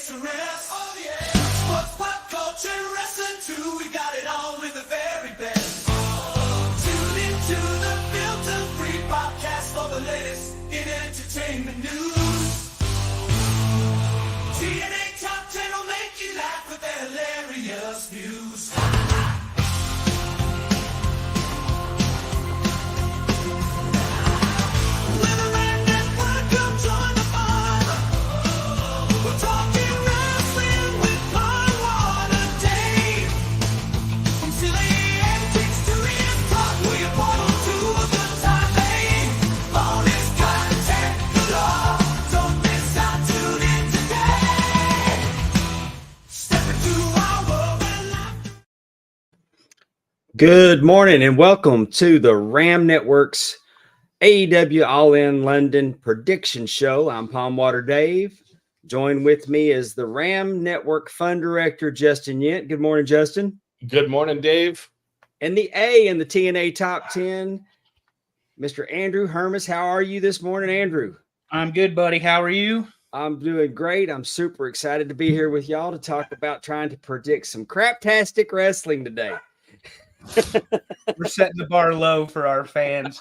takes a rest. Oh yeah. Sports, pop culture, wrestling too. We got it all with the very best. Tune into the filter-free podcast for the latest in entertainment news. TNA Top 10 will make you laugh with their hilarious views. Good morning and welcome to the Ram Network's AEW All In London Prediction Show. I'm Palmwater Dave. Joined with me is the Ram Network Fund Director, Justin Yent. Good morning, Justin. Good morning, Dave. And the A in the TNA Top 10, Mr. Andrew Hermes. How are you this morning, Andrew? I'm good, buddy. How are you? I'm doing great. I'm super excited to be here with y'all to talk about trying to predict some craptastic wrestling today. We're setting the bar low for our fans.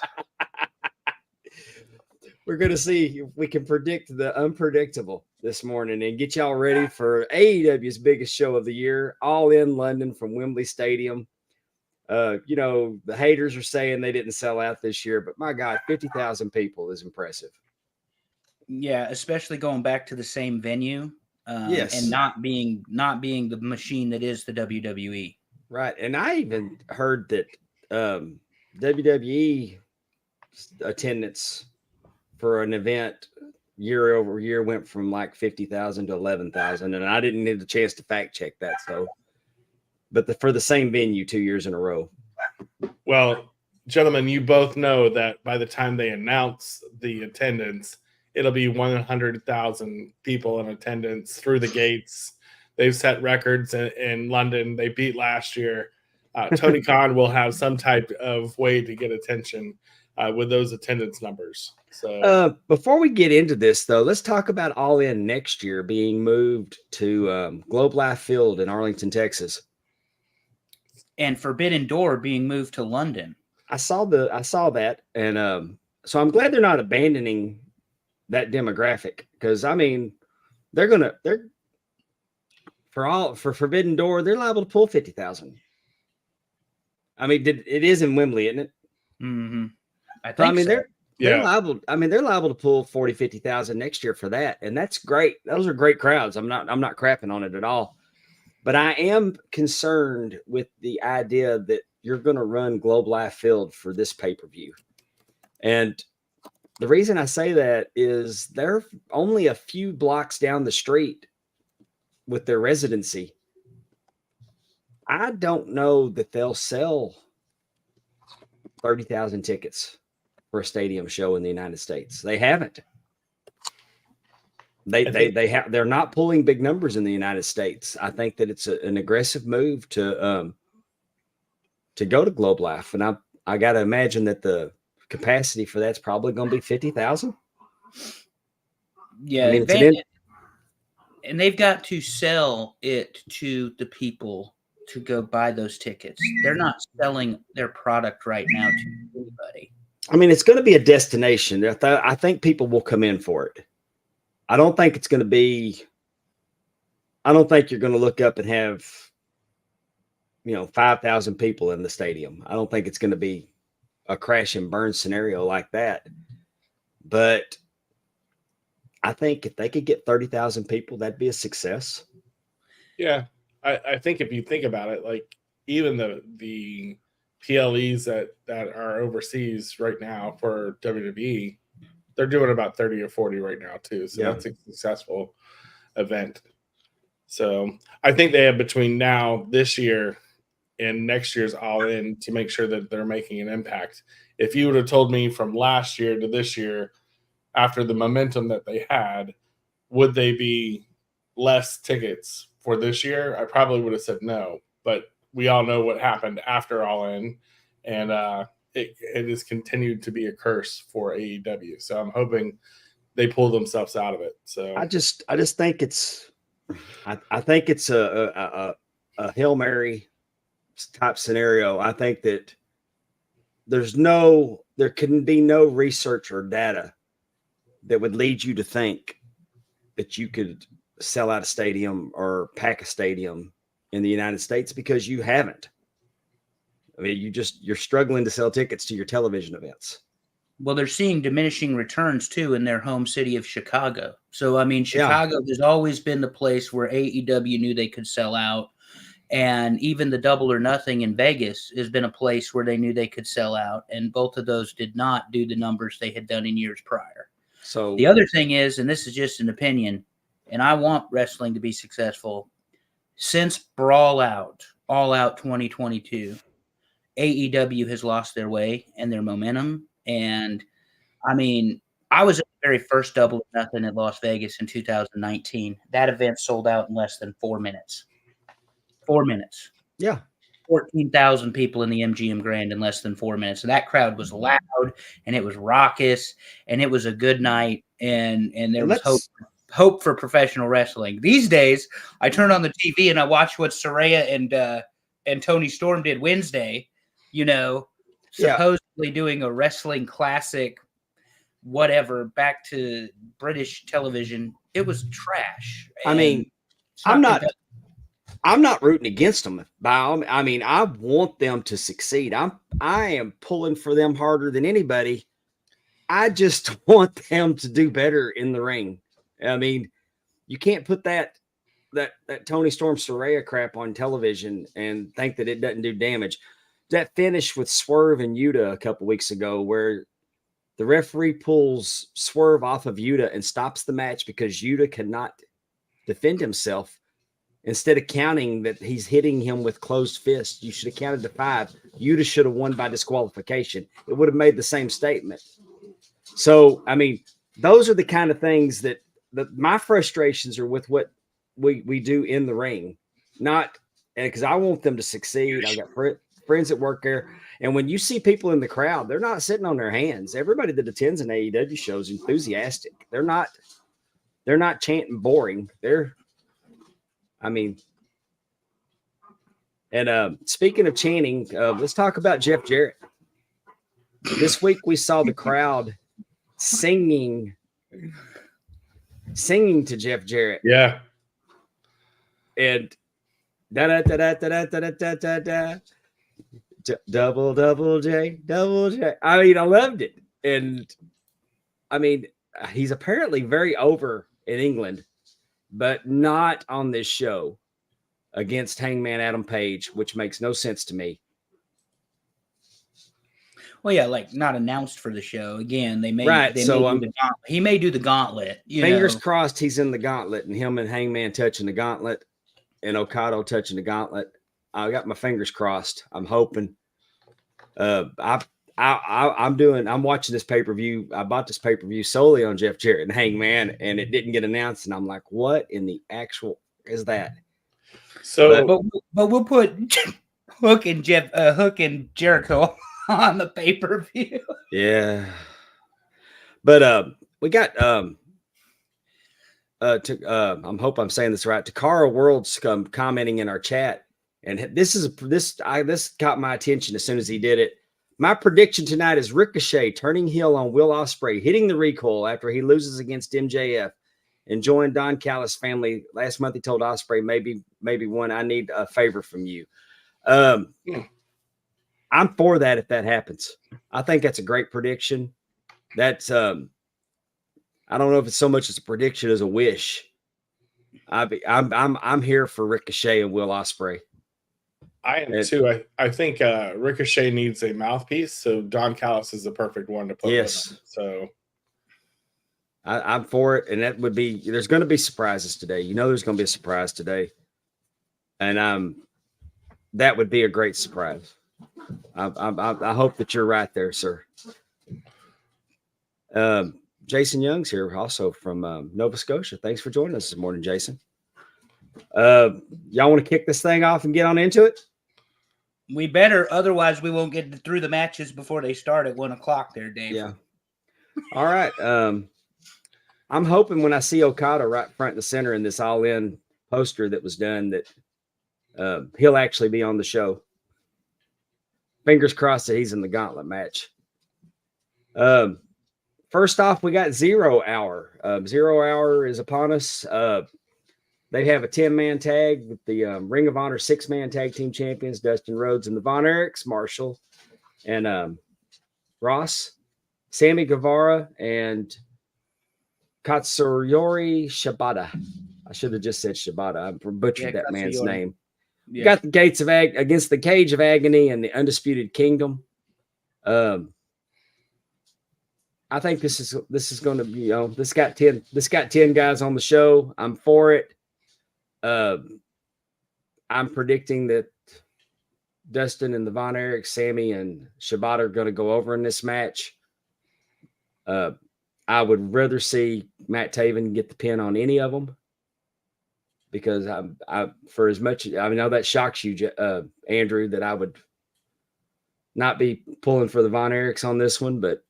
We're going to see if we can predict the unpredictable this morning and get y'all ready for AEW's biggest show of the year, All In London from Wembley Stadium. The haters are saying they didn't sell out this year, but my God, 50,000 people is impressive. Yeah, especially going back to the same venue. Yes. And not being the machine that is the WWE. Right. And I even heard that WWE attendance for an event year over year went from like 50,000 to 11,000. And I didn't get a chance to fact check that. But for the same venue 2 years in a row. Well, gentlemen, you both know that by the time they announce the attendance, it'll be 100,000 people in attendance through the gates. They've set records in London. They beat last year. Tony Khan will have some type of way to get attention with those attendance numbers. So before we get into this, though, let's talk about All In next year being moved to Globe Life Field in Arlington, Texas. And Forbidden Door being moved to London. I saw that. And so I'm glad they're not abandoning that demographic because, I mean, they're for Forbidden Door, they're liable to pull 50,000. I mean, it is in Wembley, isn't it? Mm-hmm. They're liable to pull 40, 50,000 next year for that. And that's great. Those are great crowds. I'm not crapping on it at all. But I am concerned with the idea that you're going to run Globe Life Field for this pay-per-view. And the reason I say that is they're only a few blocks down the street with their residency. I don't know that they'll sell 30,000 tickets for a stadium show in the United States. They haven't. They're not pulling big numbers in the United States. I think that it's an aggressive move to go to Globe Life, and I got to imagine that the capacity for that's probably going to be 50,000. Yeah, I mean, and they've got to sell it to the people to go buy those tickets. They're not selling their product right now to anybody. I mean, it's going to be a destination. I think people will come in for it. I don't think you're going to look up and have, 5,000 people in the stadium. I don't think it's going to be a crash and burn scenario like that. But I think if they could get 30,000 people, that'd be a success. Yeah, I think if you think about it, like even the PLEs that are overseas right now for WWE, they're doing about 30 or 40 right now too. So That's a successful event. So I think they have between this year and next year's All In to make sure that they're making an impact. If you would have told me from last year to this year, after the momentum that they had, would they be less tickets for this year? I probably would have said no, but we all know what happened after All In, and it has continued to be a curse for AEW. So I'm hoping they pull themselves out of it. So I just think it's I think it's a Hail Mary type scenario. I think that there can be no research or data that would lead you to think that you could sell out a stadium or pack a stadium in the United States, because you haven't. I mean, you're struggling to sell tickets to your television events. Well, they're seeing diminishing returns too in their home city of Chicago. So, I mean, Chicago has always been the place where AEW knew they could sell out. And even the Double or Nothing in Vegas has been a place where they knew they could sell out. And both of those did not do the numbers they had done in years prior. So the other thing is, and this is just an opinion, and I want wrestling to be successful, since All Out 2022, AEW has lost their way and their momentum. And I mean, I was at the very first Double or Nothing at Las Vegas in 2019. That event sold out in less than 4 minutes. 4 minutes. Yeah. 14,000 people in the MGM Grand in less than 4 minutes. And that crowd was loud and it was raucous and it was a good night. And there was hope for professional wrestling. These days, I turn on the TV and I watch what Saraya and Tony Storm did Wednesday, supposedly doing a wrestling classic, whatever, back to British television. It was trash. I mean, I'm not rooting against them. I mean, I want them to succeed. I am pulling for them harder than anybody. I just want them to do better in the ring. I mean, you can't put that Tony Storm Saraya crap on television and think that it doesn't do damage. That finish with Swerve and Yuta a couple weeks ago, where the referee pulls Swerve off of Yuta and stops the match because Yuta cannot defend himself. Instead of counting that he's hitting him with closed fists, you should have counted to 5. Yuta should have won by disqualification. It would have made the same statement. So, I mean, those are the kind of things that my frustrations are with what we do in the ring. Not because I want them to succeed. I've got friends that work there. And when you see people in the crowd, they're not sitting on their hands. Everybody that attends an AEW show is enthusiastic. They're not chanting boring. Speaking of chanting, let's talk about Jeff Jarrett. This week we saw the crowd singing to Jeff Jarrett. Yeah. And da double J. I mean, I loved it. And I mean, he's apparently very over in England, but not on this show against Hangman Adam Page, which makes no sense to me. Well, yeah, like not announced for the show. Again, he may do the gauntlet. Fingers crossed he's in the gauntlet, and him and Hangman touching the gauntlet, and Okada touching the gauntlet. I got my fingers crossed. I'm hoping. I'm watching this pay-per-view. I bought this pay-per-view solely on Jeff Jarrett and Hangman, and it didn't get announced. And I'm like, what in the actual is that? So, but we'll put Hook and Jericho on the pay-per-view. Yeah. But we got I hope I'm saying this right. Takara World's commenting in our chat, and this caught my attention as soon as he did it. My prediction tonight is Ricochet turning heel on Will Ospreay, hitting the recoil after he loses against MJF, and join Don Callis' family. Last month he told Ospreay, maybe one, I need a favor from you. I'm for that if that happens. I think that's a great prediction. That's I don't know if it's so much as a prediction as a wish. I'm here for Ricochet and Will Ospreay. I am too. I think Ricochet needs a mouthpiece, so Don Callis is the perfect one to put. Yes. So I'm for it, and that would be. There's going to be surprises today. There's going to be a surprise today, and that would be a great surprise. I hope that you're right there, sir. Jason Young's here, also from Nova Scotia. Thanks for joining us this morning, Jason. Y'all want to kick this thing off and get on into it? We better, otherwise we won't get through the matches before they start at 1:00 there, Dave. Yeah. All right. I'm hoping when I see Okada right front and center in this All In poster that was done that he'll actually be on the show. Fingers crossed that he's in the gauntlet match. First off, we got 0 Hour. 0 Hour is upon us. They have a 10-man tag with the Ring of Honor 6-man tag team champions, Dustin Rhodes and the Von Erichs, Marshall and Ross, Sammy Guevara, and Katsuyori Shibata. I should have just said Shibata. I butchered that man's name. Yeah. Got the Gates of against the Cage of Agony and the Undisputed Kingdom. I think this is going to be, this got 10 guys on the show. I'm for it. I'm predicting that Dustin and the Von Erich, Sammy and Shibata are going to go over in this match. I would rather see Matt Taven get the pin on any of them, because I for as much, I know that shocks you, Andrew, that I would not be pulling for the Von Erichs on this one, but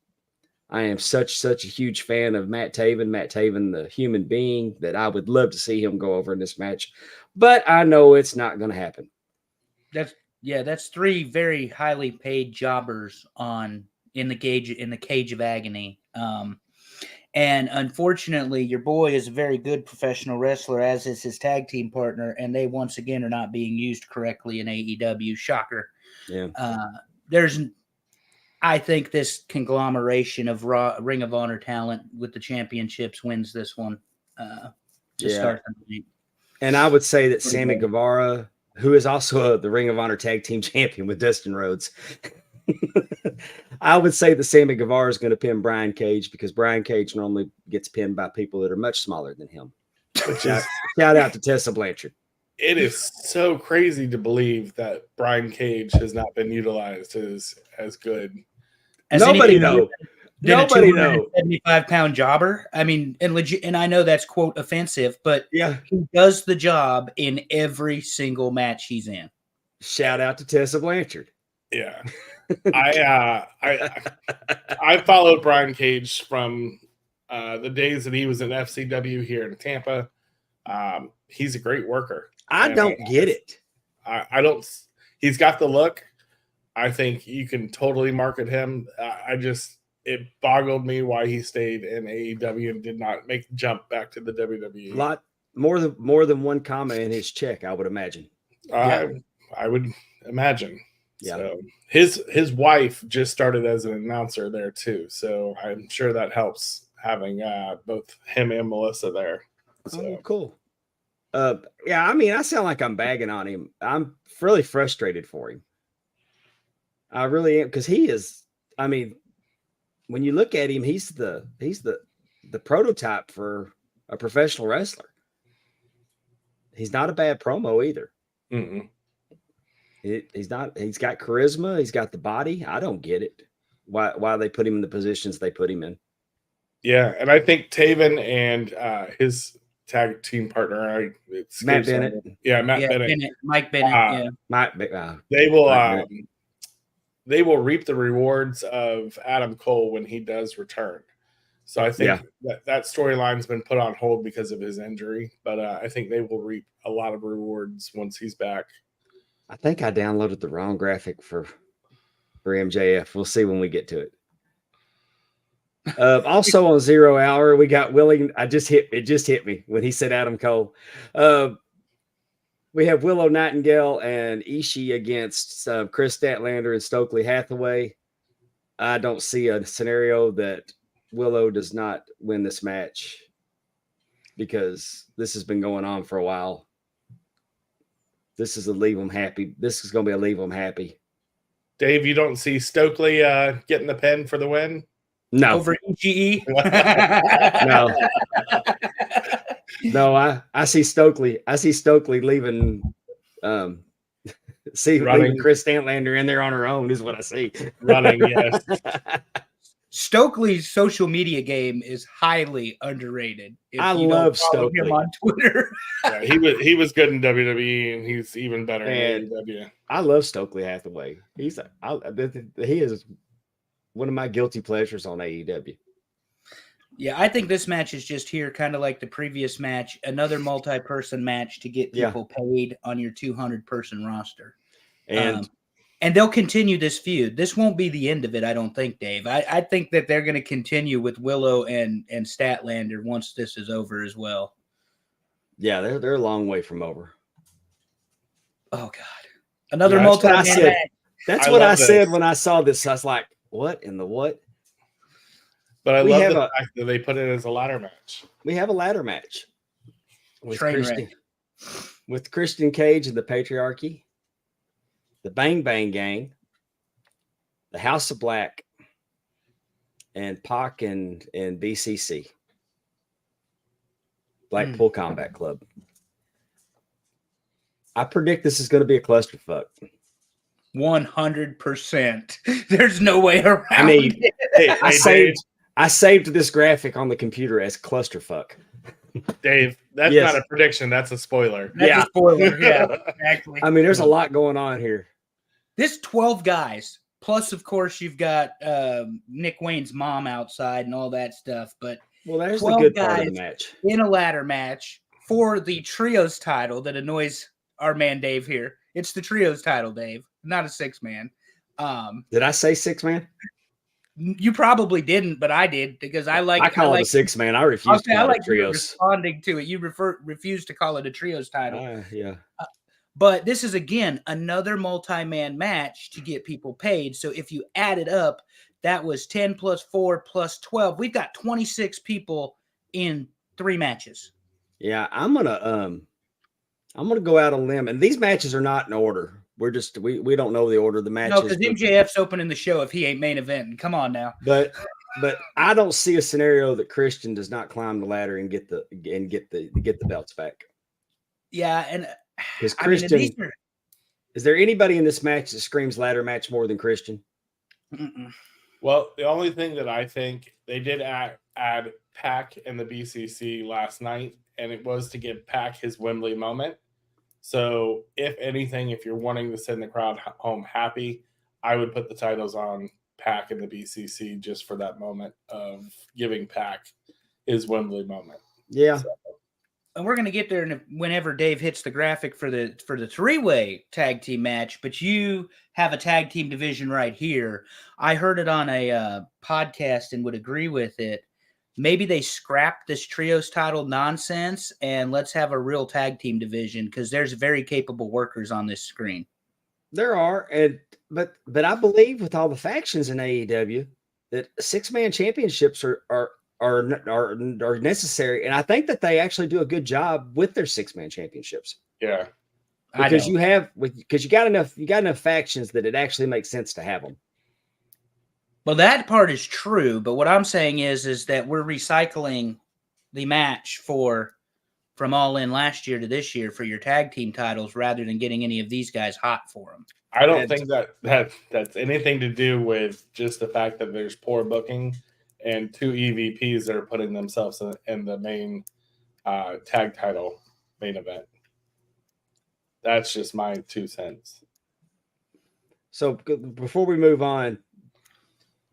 I am such a huge fan of Matt Taven, the human being, that I would love to see him go over in this match. But I know it's not going to happen. That's 3 very highly paid jobbers in the Cage of Agony. And unfortunately, your boy is a very good professional wrestler, as is his tag team partner, and they once again are not being used correctly in AEW. Shocker. Yeah. I think this conglomeration of Ring of Honor talent with the championships wins this one. Start the night. And I would say that Sammy Guevara, who is also the Ring of Honor tag team champion with Dustin Rhodes, I would say that Sammy Guevara is going to pin Brian Cage, because Brian Cage normally gets pinned by people that are much smaller than him. Shout out to Tessa Blanchard. It is so crazy to believe that Brian Cage has not been utilized as good. Nobody knows. Nobody knows. 75-pound jobber. I mean, and I know that's quote offensive, but yeah, he does the job in every single match he's in. Shout out to Tessa Blanchard. Yeah. I followed Brian Cage from the days that he was in FCW here in Tampa. He's a great worker. I don't get it. I don't. He's got the look. I think you can totally market him. It boggled me why he stayed in AEW and did not make the jump back to the WWE. A lot more than one comma in his check, I would imagine. I would imagine. Yeah. So his wife just started as an announcer there too, so I'm sure that helps having both him and Melissa there. So. Oh, cool. Yeah, I mean, I sound like I'm bagging on him. I'm really frustrated for him. I really am, because he is. I mean, when you look at him, he's the prototype for a professional wrestler. He's not a bad promo either. Mm-mm. He's not. He's got charisma. He's got the body. I don't get it. Why they put him in the positions they put him in. Yeah, and I think Taven and his tag team partner, Matt Bennett. Matt Bennett. Mike Bennett. They will reap the rewards of Adam Cole when he does return. So I think that storyline's been put on hold because of his injury, but I think they will reap a lot of rewards once he's back. I think I downloaded the wrong graphic for MJF. We'll see when we get to it. Also on 0 Hour, we got Willie. It just hit me when he said Adam Cole. We have Willow Nightingale and Ishii against Chris Statlander and Stokely Hathaway. I don't see a scenario that Willow does not win this match, because this has been going on for a while. This is a leave them happy. This is going to be a leave them happy. Dave, you don't see Stokely getting the pin for the win? No. Over EGE? No. No, I see Stokely. I see Stokely leaving. Leaving Chris Statlander in there on her own is what I see. Running, yes. Stokely's social media game is highly underrated. I love Stokely him on Twitter. Yeah, he was good in WWE, and he's even better in AEW. I love Stokely Hathaway. He is one of my guilty pleasures on AEW. Yeah, I think this match is just here, kind of like the previous match, another multi-person match to get Yeah. people paid on your 200-person roster. And And they'll continue this feud. This won't be the end of it, I don't think, Dave. I think that they're going to continue with Willow and Statlander once this is over as well. yeah, they're a long way from over. Oh God, another Yeah, that's what I multi-man said. match. That's I what I love said this. when I saw this. I was like, "What in the what?" But I We love have the a- fact that they put it as a ladder match. We have a ladder match with Train Christian Cage and the Patriarchy, the Bang Bang Gang, the House of Black, and Pac and BCC, Blackpool Combat Club. I predict this is going to be a clusterfuck. 100%. There's no way around. I mean, it. Hey, I saved this graphic on the computer as clusterfuck. Dave, that's Yes. not a prediction. That's a spoiler. That's Yeah. a spoiler. Yeah, exactly. I mean, there's a lot going on here. This 12 guys, plus of course you've got Nick Wayne's mom outside and all that stuff. But Well, there's the 12 good part of the guys. match. in a ladder match for the trios title that annoys our man Dave here. It's the trios title, Dave, not a 6-man. Did I say 6-man? You probably didn't, but I did because I I call it a 6-man. I refuse to I call like it you trios. responding to it. You refuse to call it a trios title. Yeah. But this is, again, another multi-man match to get people paid. So if you add it up, that was 10 plus 4 plus 12. We've got 26 people in 3 matches. Yeah, I'm gonna go out on a limb, and these matches are not in order. We're just we don't know the order of the matches. No, because MJF's opening the show if he ain't main eventing. Come on now. but I don't see a scenario that Christian does not climb the ladder and get the belts back. Yeah, and Because I mean, Christian, these are, is there anybody in this match that screams ladder match more than Christian? mm-mm. Well, the only thing that I think they did add Pac in the BCC last night, and it was to give Pac his Wembley moment. So, if anything, if you're wanting to send the crowd home happy, I would put the titles on Pac in the BCC just for that moment of giving Pac his Wembley moment. Yeah. So, And we're gonna get there whenever Dave hits the graphic for the 3-way tag team match. But you have a tag team division right here. I heard it on a podcast and would agree with it. Maybe they scrap this trios title nonsense and let's have a real tag team division because there's very capable workers on this screen. There are, but I believe with all the factions in AEW that 6-man championships are necessary, and I think that they actually do a good job with their 6-man championships. yeah. Because you got enough factions that it actually makes sense to have them. Well, that part is true, but what I'm saying is that we're recycling the match from All In last year to this year for your tag team titles rather than getting any of these guys hot for them. I don't think that's anything to do with just the fact that there's poor booking and 2 EVPs that are putting themselves in the main tag title main event. That's just my 2 cents. So before we move on,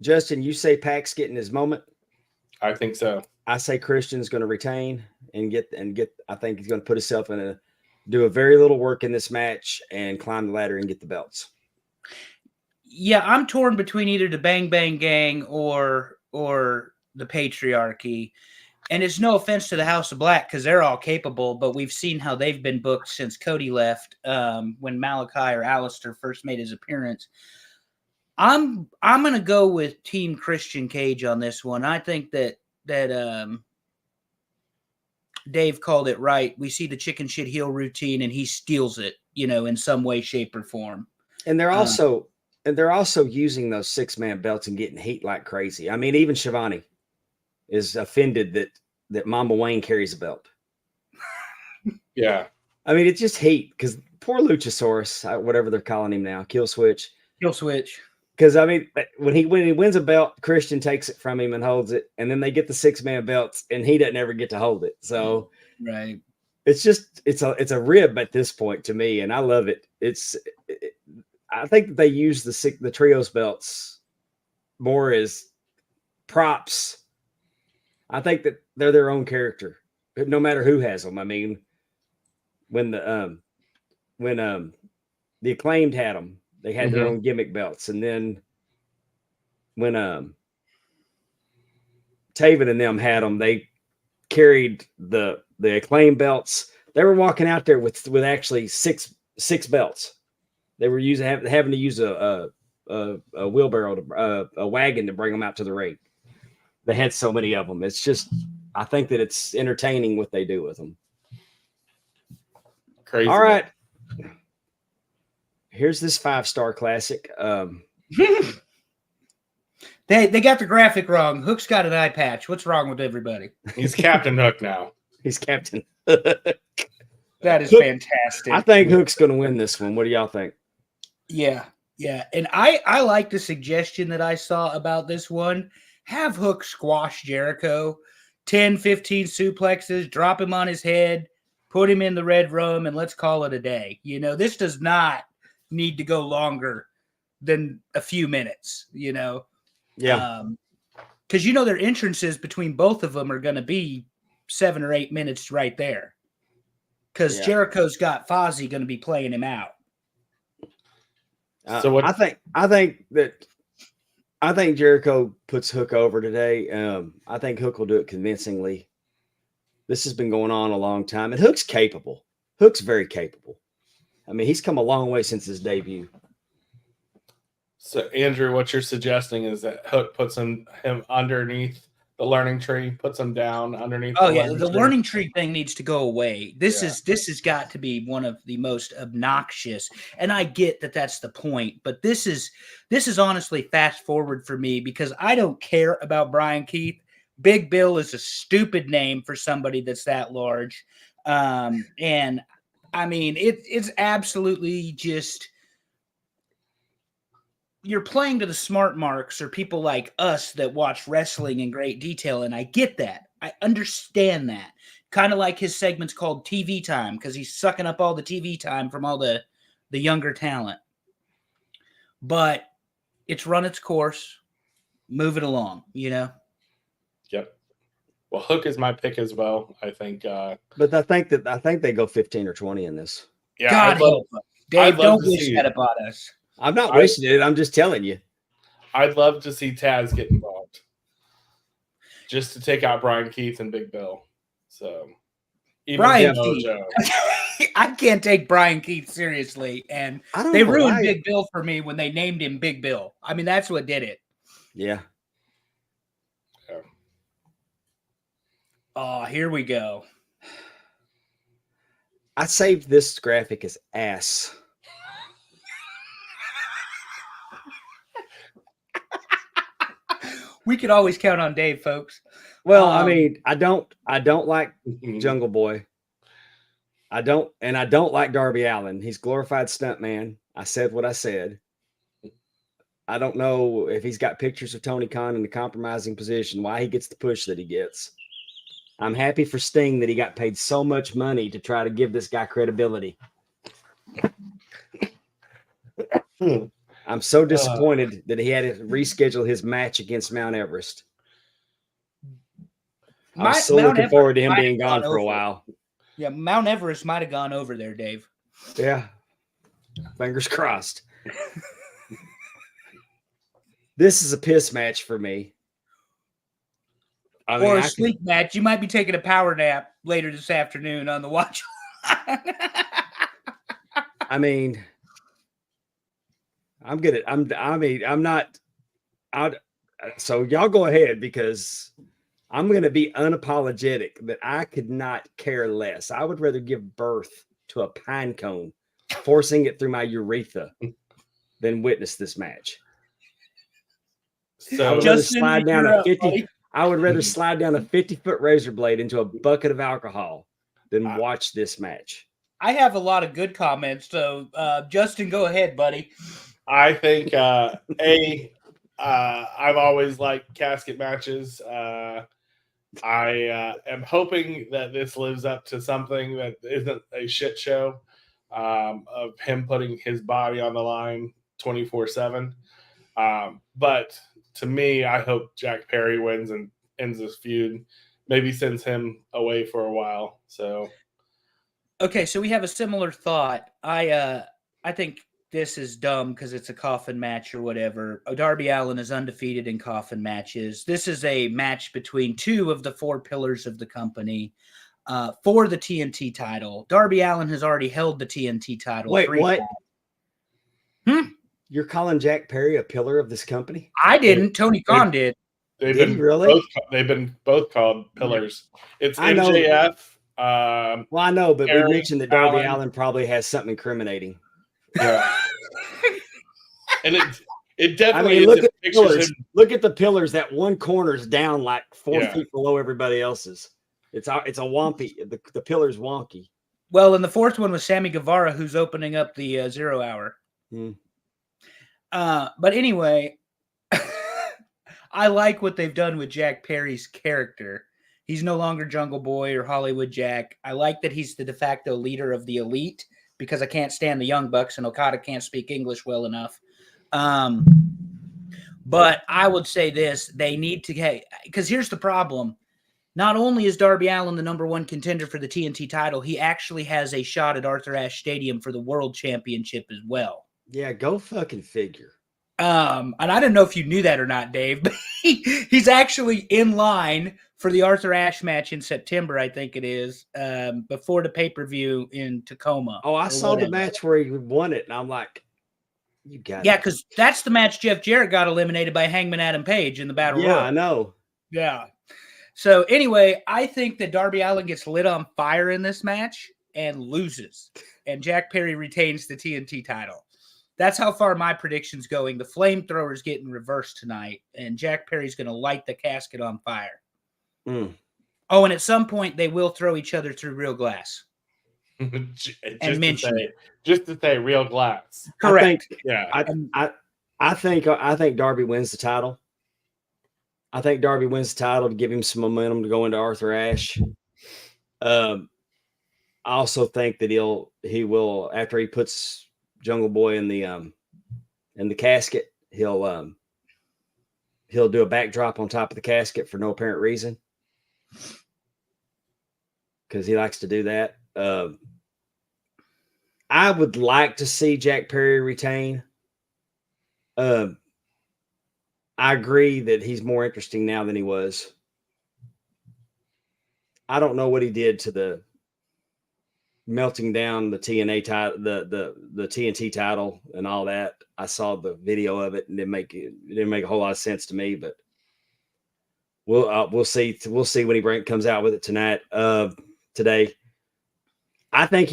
Justin, you say Pac's getting his moment. I think so. I say Christian's going to retain and get. I think he's going to put himself do a very little work in this match and climb the ladder and get the belts. Yeah, I'm torn between either the Bang Bang Gang or the Patriarchy. And it's no offense to the House of Black because they're all capable, but we've seen how they've been booked since Cody left when Malachi or Alistair first made his appearance. I'm going to go with Team Christian Cage on this one. I think that Dave called it right. We see the chicken shit heel routine and he steals it, in some way, shape, or form. And they're also using those 6-man belts and getting heat like crazy. I mean, even Shivani is offended that Mama Wayne carries a belt. Yeah. I mean, it's just heat because poor Luchasaurus, whatever they're calling him now, Kill Switch. Because I mean, when he wins a belt, Christian takes it from him and holds it, and then they get the 6-man belts, and he doesn't ever get to hold it. So Right. it's just it's a rib at this point to me, and I love it. I think that they use the trios belts more as props I think that they're their own character, no matter who has them. I mean, when the Acclaimed had them, they had their own gimmick belts, and then when Taven and them had them, they carried the Acclaimed belts. They were walking out there with actually six belts. They were having to use a wheelbarrow, a wagon to bring them out to the ring. They had so many of them. It's just, I think that it's entertaining what they do with them. Crazy. All right. Here's this 5-star classic. They got the graphic wrong. Hook's got an eye patch. What's wrong with everybody? He's Captain Hook now. He's Captain. That is fantastic. I think Hook's going to win this one. What do y'all think? Yeah. And I like the suggestion that I saw about this one. Have Hook squash Jericho, 10, 15 suplexes, drop him on his head, put him in the red room, and let's call it a day. You know, this does not need to go longer than a few minutes, you know. Yeah. Because, you know, their entrances between both of them are going to be 7 or 8 minutes right there. Because Jericho's got Fozzy going to be playing him out. So what? I think Jericho puts Hook over today. I think Hook will do it convincingly. This has been going on a long time, and Hook's capable. Hook's very capable. I mean, he's come a long way since his debut. So, Andrew, what you're suggesting is that Hook puts him underneath the learning tree, puts him down underneath. Oh yeah, the learning tree thing needs to go away. This has got to be one of the most obnoxious, and I get that that's the point, but this is honestly fast forward for me because I don't care about Brian Keith. Big Bill is a stupid name for somebody that's that large, and I mean it's absolutely just. You're playing to the smart marks or people like us that watch wrestling in great detail. And I get that. I understand that. Kind of like his segment's called TV time because he's sucking up all the TV time from all the younger talent. But it's run its course. Move it along, you know? Yep. Well, Hook is my pick as well. I think. But I think they go 15 or 20 in this. Yeah, God help us. Dave, don't wish that about us. I'm not wishing it. I'm just telling you. I'd love to see Taz get involved, just to take out Brian Keith and Big Bill. So, even Brian Keith, I can't take Brian Keith seriously, and they ruined Big Bill for me when they named him Big Bill. I mean, that's what did it. Yeah. Oh, here we go. I saved this graphic as ass. We could always count on Dave, folks. Well, I mean, I don't like Jungle Boy. I don't like Darby Allin. He's glorified stuntman. I said what I said. I don't know if he's got pictures of Tony Khan in the compromising position, why he gets the push that he gets. I'm happy for Sting that he got paid so much money to try to give this guy credibility. I'm so disappointed that he had to reschedule his match against Mount Everest. I'm so looking forward to him being gone for a while. Yeah, Mount Everest might have gone over there, Dave. Yeah. Fingers crossed. This is a piss match for me. Or a sleep match. You might be taking a power nap later this afternoon on the watch. I mean, I'm good at I'm not out. So y'all go ahead because I'm going to be unapologetic that I could not care less. I would rather give birth to a pine cone, forcing it through my urethra, than witness this match. So I would rather slide down a 50. I would rather slide down a 50-foot razor blade into a bucket of alcohol than watch this match. I have a lot of good comments, so Justin, go ahead, buddy. I think I've always liked casket matches. I am hoping that this lives up to something that isn't a shit show of him putting his body on the line 24/7. But to me, I hope Jack Perry wins and ends this feud, maybe sends him away for a while. So Okay, so we have a similar thought. I think this is dumb because it's a coffin match or whatever. Darby Allin is undefeated in coffin matches. This is a match between two of the four pillars of the company for the TNT title. Darby Allin has already held the TNT title. Wait, 3 what? times. You're calling Jack Perry a pillar of this company? I didn't. Tony Khan did. they've Did he been really? they've been both called pillars. It's I know. MJF. Well, I know, but Perry, we mentioned that Darby Allin. Allin probably has something incriminating. Yeah. And it I definitely mean, is. look It at the pictures pillars. him. Look at the pillars. That one corner's down like 4 Yeah. feet below everybody else's. It's a wonky. The pillar's wonky. Well, and the fourth one was Sammy Guevara, who's opening up the 0 hour. Hmm. But anyway, I like what they've done with Jack Perry's character. He's no longer Jungle Boy or Hollywood Jack. I like that he's the de facto leader of the Elite because I can't stand the Young Bucks and Okada can't speak English well enough. But I would say this, they need to – because here's the problem. Not only is Darby Allin the number one contender for the TNT title, he actually has a shot at Arthur Ashe Stadium for the World Championship as well. Yeah, go fucking figure. And I don't know if you knew that or not, Dave, but he's actually in line for the Arthur Ashe match in September, I think it is, before the pay-per-view in Tacoma. Oh, I or saw whatever. the match where he won it, and I'm like, you got Yeah, it. because that's the match Jeff Jarrett got eliminated by Hangman Adam Page in the Battle Yeah, Royal. I know. Yeah. So anyway, I think that Darby Allin gets lit on fire in this match and loses, and Jack Perry retains the TNT title. That's how far my prediction's going. The flamethrower's getting reversed tonight, and Jack Perry's going to light the casket on fire. Mm. Oh, and at some point, they will throw each other through real glass. just to say real glass. Correct. Yeah. I think Darby wins the title. I think Darby wins the title to give him some momentum to go into Arthur Ashe. I also think that he will after he puts Jungle Boy in the casket, he'll do a backdrop on top of the casket for no apparent reason because he likes to do that. I would like to see Jack Perry retain. I agree that he's more interesting now than he was. I don't know what he did to the melting down the TNA title, the TNT title, and all that. I saw the video of it, and it didn't make a whole lot of sense to me. But we'll see. We'll see when he comes out with it today. I think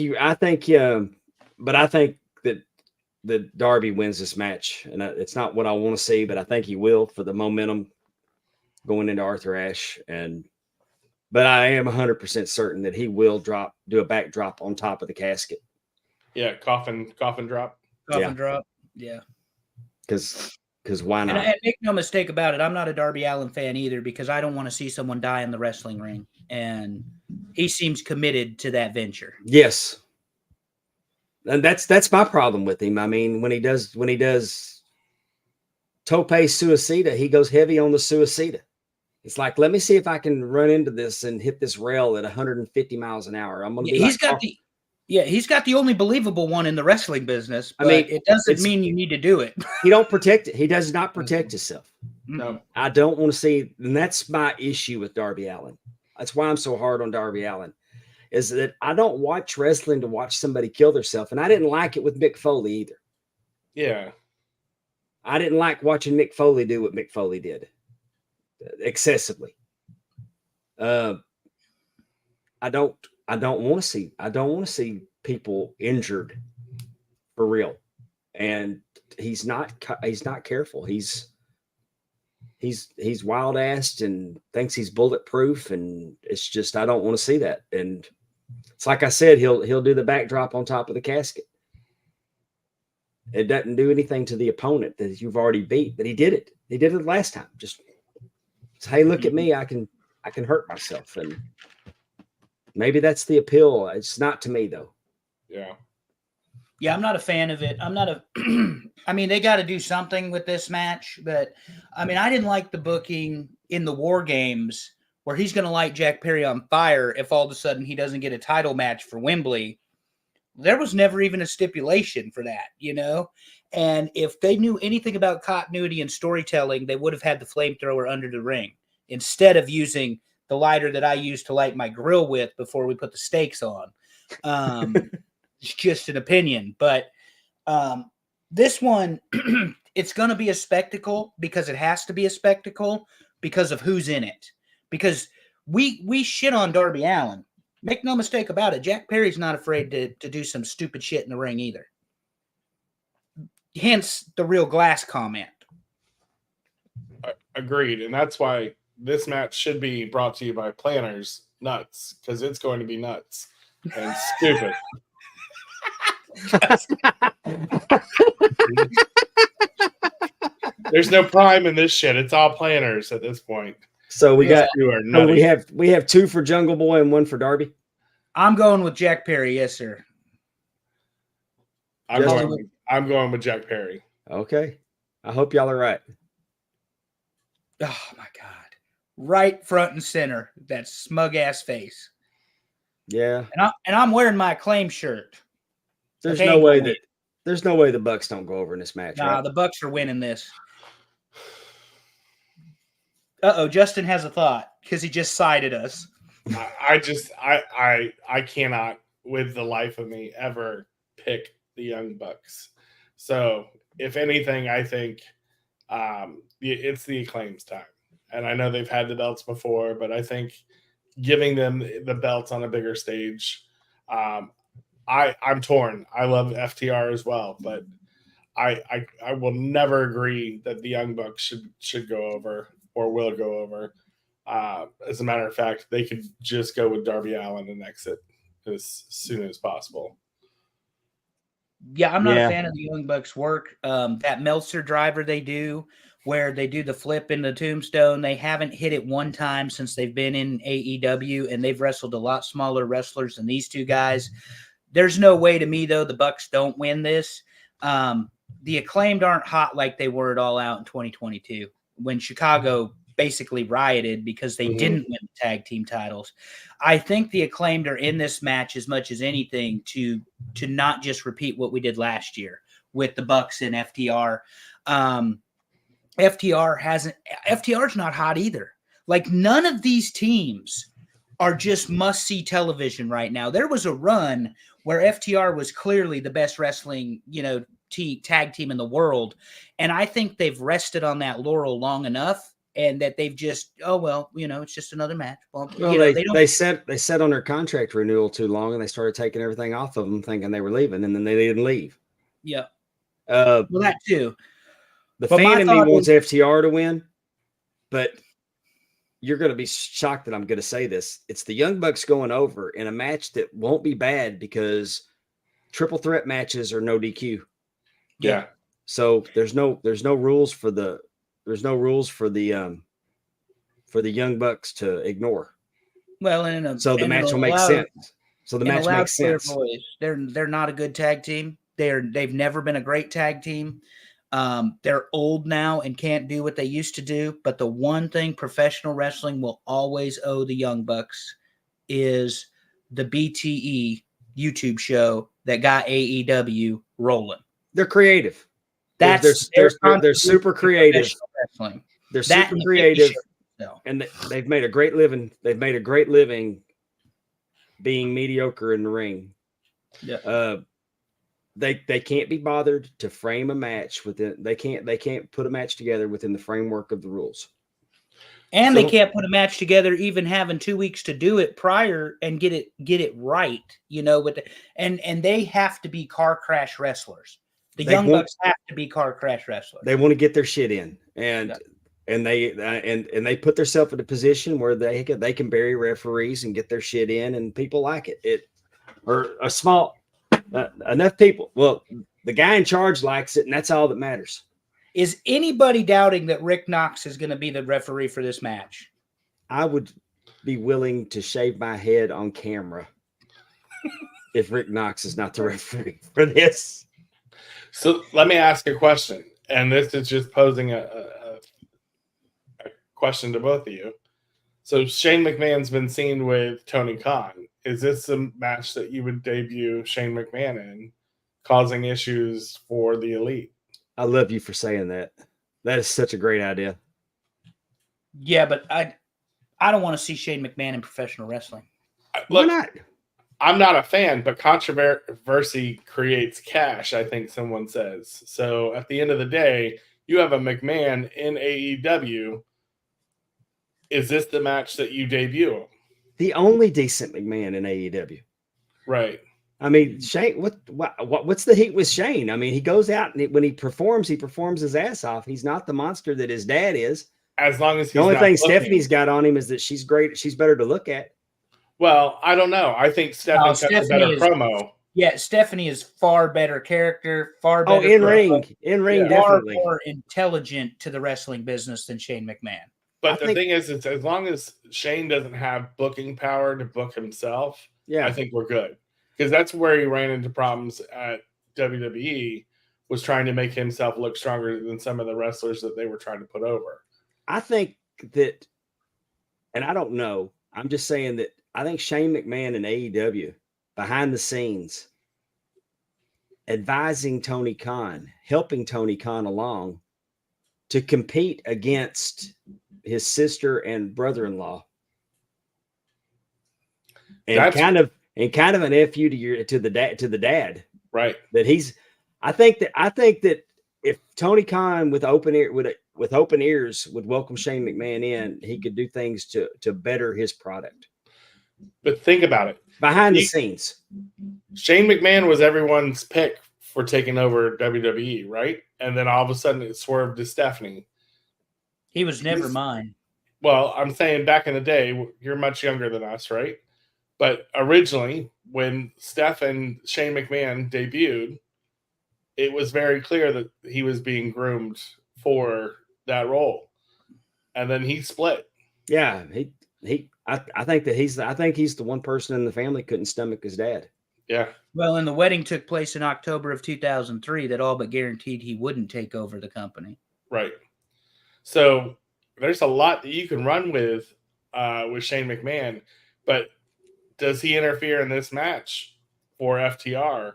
that Darby wins this match, and it's not what I want to see, but I think he will for the momentum going into Arthur Ashe. But I am 100% certain that he will do a backdrop on top of the casket. Yeah, coffin drop. Drop. Yeah. Because why not? And make no mistake about it, I'm not a Darby Allin fan either because I don't want to see someone die in the wrestling ring. And he seems committed to that venture. Yes. And that's my problem with him. I mean, when he does Tope Suicida, he goes heavy on the Suicida. It's like, let me see if I can run into this and hit this rail at 150 miles an hour. I'm gonna. He's got the only believable one in the wrestling business. But it doesn't mean you need to do it. He don't protect it. He does not protect himself. No. I don't want to see, and that's my issue with Darby Allin. That's why I'm so hard on Darby Allin. Is that I don't watch wrestling to watch somebody kill themselves, and I didn't like it with Mick Foley either. Yeah. I didn't like watching Mick Foley do what Mick Foley did excessively. I don't want to see people injured for real. And he's not careful. He's wild assed and thinks he's bulletproof, and it's just I don't want to see that. And it's like I said, he'll do the backdrop on top of the casket. It doesn't do anything to the opponent that you've already beat, but he did it. He did it last time. Just hey, look at me. I can hurt myself, and maybe that's the appeal. It's not to me though. Yeah. Yeah, I'm not a fan of it. I mean, they got to do something with this match, but I mean, I didn't like the booking in the War Games where he's going to light Jack Perry on fire if all of a sudden he doesn't get a title match for Wembley. There was never even a stipulation for that, you know? And if they knew anything about continuity and storytelling, they would have had the flamethrower under the ring instead of using the lighter that I used to light my grill with before we put the steaks on. It's just an opinion. But this one, it's going to be a spectacle because it has to be a spectacle because of who's in it. Because we shit on Darby Allin. Make no mistake about it. Jack Perry's not afraid to do some stupid shit in the ring either. Hence the real glass comment. Agreed. And that's why this match should be brought to you by Planners Nuts, because it's going to be nuts and stupid. There's no prime in this shit. It's all Planners at this point. So we got You are so nutty. we have 2 for Jungle Boy and 1 for Darby. I'm going with Jack Perry, yes, sir. I'm Justin? going with Jack Perry. Okay. I hope y'all are right. Oh my God. Right front and center. That smug ass face. Yeah. And I'm wearing my Acclaim shirt. There's Okay, no way go the Bucks don't go over in this match. Nah, Right? the Bucks are winning this. Justin has a thought because he just sided us. I cannot, with the life of me, ever pick the Young Bucks. So, if anything, I think it's the Acclaim's time. And I know they've had the belts before, but I think giving them the belts on a bigger stage, I'm torn. I love FTR as well, but I will never agree that the Young Bucks should go over or will go over. As a matter of fact, they could just go with Darby Allin and exit as soon as possible. Yeah, I'm not a fan of the Young Bucks work. That Meltzer driver they do, where they do the flip in the tombstone, they haven't hit it one time since they've been in AEW, and they've wrestled a lot smaller wrestlers than these 2 guys. There's no way to me, though, the Bucks don't win this. The Acclaimed aren't hot like they were at All Out in 2022 when Chicago basically rioted because they didn't win the tag team titles. I think the Acclaimed are in this match as much as anything to not just repeat what we did last year with the Bucks and FTR. FTR's not hot either. Like, none of these teams are just must-see television right now. There was a run where FTR was clearly the best wrestling, tag team in the world. And I think they've rested on that laurel long enough, and that they've just, it's just another match. Well, they sat on their contract renewal too long, and they started taking everything off of them, thinking they were leaving, and then they didn't leave. Yeah. Well, that too. The But fan in me thought wants FTR to win, but you're going to be shocked that I'm going to say this. It's the Young Bucks going over in a match that won't be bad because triple threat matches are no DQ. Yeah. So there's no rules for the Young Bucks to ignore. Well, so the match will make sense. So the match makes sense. Voice, they're not a good tag team. They've never been a great tag team. They're old now and can't do what they used to do. But the one thing professional wrestling will always owe the Young Bucks is the BTE YouTube show that got AEW rolling. They're creative. They're super creative. They're super creative, and they've made a great living. They've made a great living being mediocre in the ring. Yeah. They can't be bothered to frame a match within. They can't put a match together within the framework of the rules. And they can't put a match together even having 2 weeks to do it prior and get it right, and they have to be car crash wrestlers. The Young Bucks have to be car crash wrestlers. They want to get their shit in, and they put themselves in a position where they can bury referees and get their shit in, and people like it. Enough people. Well, the guy in charge likes it, and that's all that matters. Is anybody doubting that Rick Knox is going to be the referee for this match? I would be willing to shave my head on camera if Rick Knox is not the referee for this. So let me ask a question, and this is just posing a question to both of you. So Shane McMahon's been seen with Tony Khan. Is this a match that you would debut Shane McMahon in, causing issues for the Elite? I love you for saying that. That is such a great idea. Yeah, but I don't want to see Shane McMahon in professional wrestling. Why Look, not? I'm not a fan, but controversy creates cash, I think someone says. So at the end of the day, you have a McMahon in AEW. Is this the match that you debut? The only decent McMahon in AEW. Right. I mean, Shane, what's the heat with Shane? I mean, he goes out and when he performs his ass off. He's not the monster that his dad is. As long as he's The only not thing looking. Stephanie's got on him is that she's great. She's better to look at. Well, I don't know. I think Stephanie cuts a Stephanie better is- promo. Yeah, Stephanie is far better character, far Oh, better in promo, ring, Yeah. far definitely. more intelligent to the wrestling business than Shane McMahon. But I the think- thing is, it's as long as Shane doesn't have booking power to book himself, Yeah, I think we're good. Because that's where he ran into problems at WWE, was trying to make himself look stronger than some of the wrestlers that they were trying to put over. I think that, and I don't know. I'm just saying that I think Shane McMahon in AEW behind the scenes, advising Tony Khan, helping Tony Khan along to compete against his sister and brother-in-law, and That's- kind of an FU to the dad Right. that he's. I think that if Tony Khan with open ears would welcome Shane McMahon in, he could do things to better his product But think about it. behind the He- scenes. Shane McMahon was everyone's pick for taking over WWE, right? And then all of a sudden it swerved to Stephanie. He was never He's- mine. Well, I'm saying back in the day, you're much younger than us, right? But originally, when Steph and Shane McMahon debuted, it was very clear that he was being groomed for that role. And then he split. Yeah, I think he's the one person in the family couldn't stomach his dad. Yeah. Well, and the wedding took place in October of 2003 that all but guaranteed he wouldn't take over the company. Right. So there's a lot that you can run with Shane McMahon, but does he interfere in this match for FTR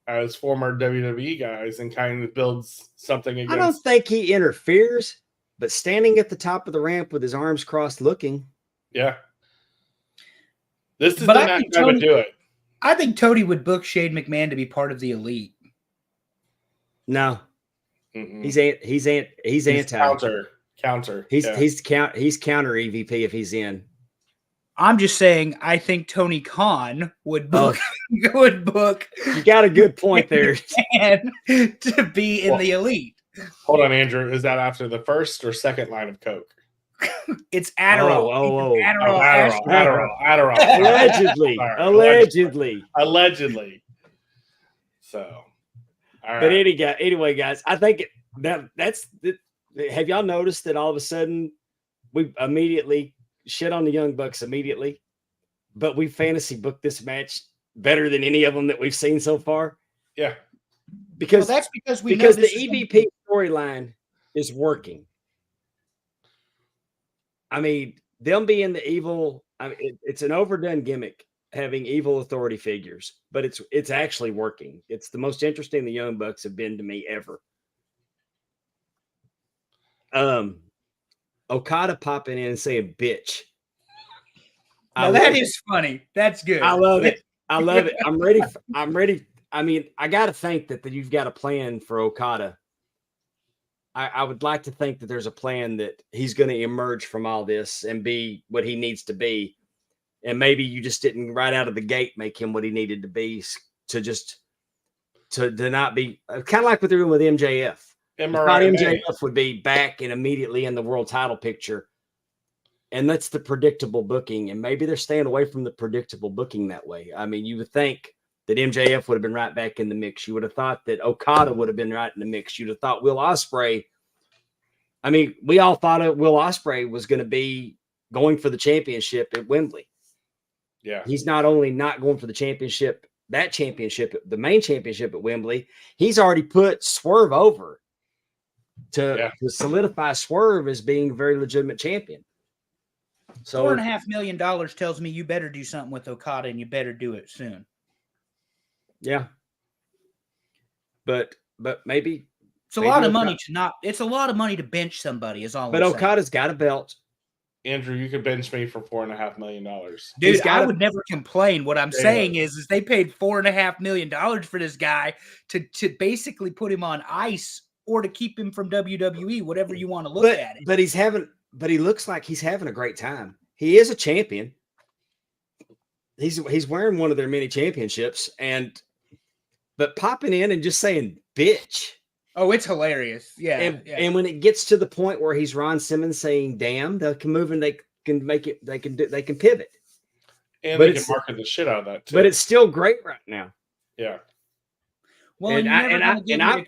as former WWE guys and kind of builds something I don't against? think he interferes, but standing at the top of the ramp with his arms crossed, looking. Yeah. This is But the I match think I would Tony- do it. I think Tony would book Shane McMahon to be part of the Elite. No, Mm-mm. he's He's anti. counter. He's Yeah. he's counter EVP if he's in. I'm just saying, I think Tony Khan would book would book You got a good point there. McMahon to be in Well- the Elite. Hold on, Andrew. Is that after the first or second line of Coke? It's Adderall. Oh, Adderall. Adderall. allegedly, Sorry, allegedly. Allegedly. So, all right. But anyway, guys, I think that's. Have y'all noticed that all of a sudden we immediately shit on the Young Bucks immediately, but we fantasy booked this match better than any of them that we've seen so far Yeah. Well, because that's because we know because the this is gonna EVP be- storyline is working. I mean, them being the evil. I mean, it's an overdone gimmick having evil authority figures, but it's actually working. It's the most interesting the Young Bucks have been to me ever. Okada popping in and saying "bitch." Now that is funny. That's good. I love it. I love it. I'm ready. I'm ready. I mean, I got to think that you've got a plan for Okada. I would like to think that there's a plan that he's going to emerge from all this and be what he needs to be. And maybe you just didn't right out of the gate make him what he needed to be to not be kind of like what they're doing with MJF. I thought MJF would be back and immediately in the world title picture. And that's the predictable booking. And maybe they're staying away from the predictable booking that way. I mean, you would think that MJF would have been right back in the mix. You would have thought that Okada would have been right in the mix. You'd have thought Will Ospreay. I mean, we all thought Will Ospreay was going to be going for the championship at Wembley. Yeah. He's not only not going for the championship, the main championship at Wembley, he's already put Swerve over to solidify Swerve as being a very legitimate champion. So $4.5 million tells me you better do something with Okada, and you better do it soon. Yeah, but maybe it's a lot of money to not. It's a lot of money to bench somebody. Is all. But Okada's got a belt. Andrew, you could bench me for $4.5 million. Dude, I would never complain. What I'm saying is they paid $4.5 million for this guy to basically put him on ice or to keep him from WWE, whatever you want to look at it. But he looks like he's having a great time. He is a champion. He's wearing one of their many championships, but popping in and just saying bitch. Oh, it's hilarious. Yeah. And when it gets to the point where he's Ron Simmons saying damn, they can move and they can make it, they can pivot. And they can market the shit out of that too. But it's still great right now. Yeah. Well, and I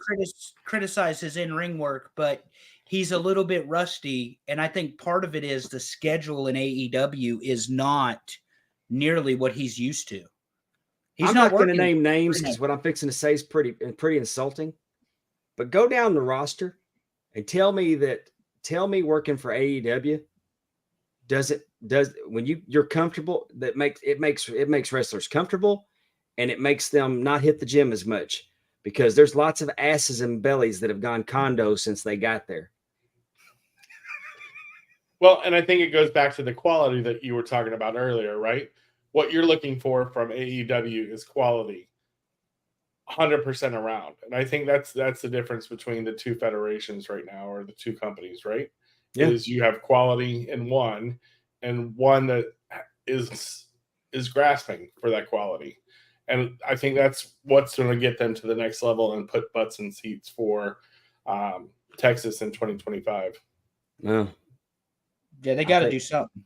criticize his in-ring work, but he's a little bit rusty. And I think part of it is the schedule in AEW is not nearly what he's used to. I'm not going to name names because what I'm fixing to say is pretty insulting. But go down the roster and tell me working for AEW does when you're comfortable, that makes wrestlers comfortable, and it makes them not hit the gym as much, because there's lots of asses and bellies that have gone condo since they got there. Well, and I think it goes back to the quality that you were talking about earlier, right? What you're looking for from AEW is quality. 100% around. And I think that's the difference between the two federations right now, or the two companies, right? Yeah. Is you have quality in one, and one that is grasping for that quality. And I think that's what's going to get them to the next level and put butts in seats for Texas in 2025. No. Yeah, they got to do something.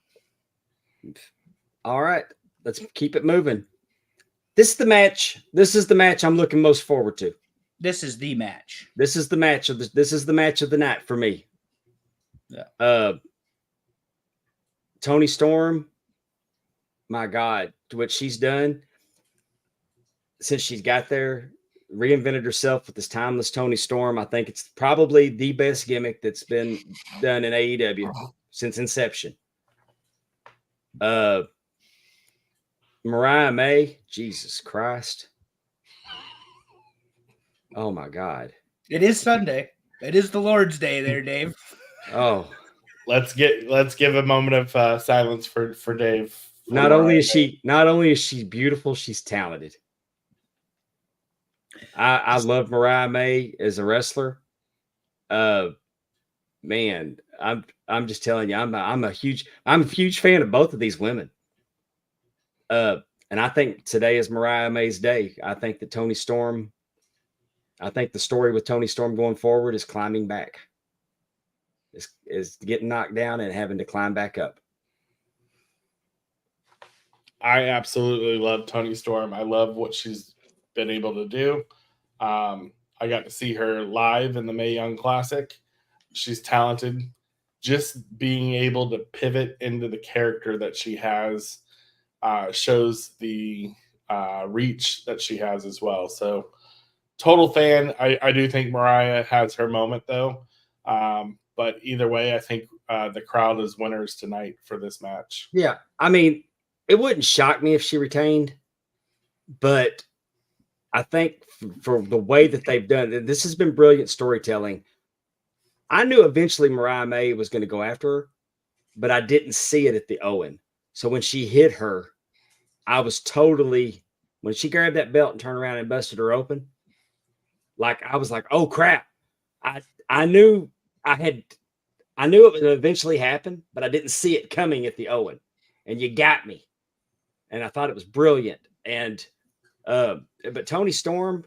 All right, let's keep it moving. This is the match. This is the match I'm looking most forward to. This is the match. This is the match of the night for me. Yeah. Toni Storm, my God, what she's done since she's got there, reinvented herself with this timeless Toni Storm. I think it's probably the best gimmick that's been done in AEW since inception. Mariah May, Jesus Christ. Oh my God. It is Sunday. It is the Lord's Day there, Dave. Oh. Let's give a moment of silence for Dave. Not only is she beautiful, she's talented. I love Mariah May as a wrestler. Man, I'm just telling you, I'm a huge fan of both of these women. And I think today is Mariah May's day. I think that Toni Storm, I think the story with Toni Storm going forward is climbing back. Is getting knocked down and having to climb back up. I absolutely love Toni Storm. I love what she's been able to do. I got to see her live in the Mae Young Classic. She's talented. Just being able to pivot into the character that she has shows the reach that she has as well. So total fan. I do think Mariah has her moment though. But either way, I think the crowd is winners tonight for this match. Yeah. I mean, it wouldn't shock me if she retained, but I think for the way that they've done it, this has been brilliant storytelling. I knew eventually Mariah May was going to go after her, but I didn't see it at the Owen. So when she hit her, I was totally, when she grabbed that belt and turned around and busted her open, like I was like, oh crap. I knew it would eventually happen, but I didn't see it coming at the Owen. And you got me. And I thought it was brilliant. And but Toni Storm,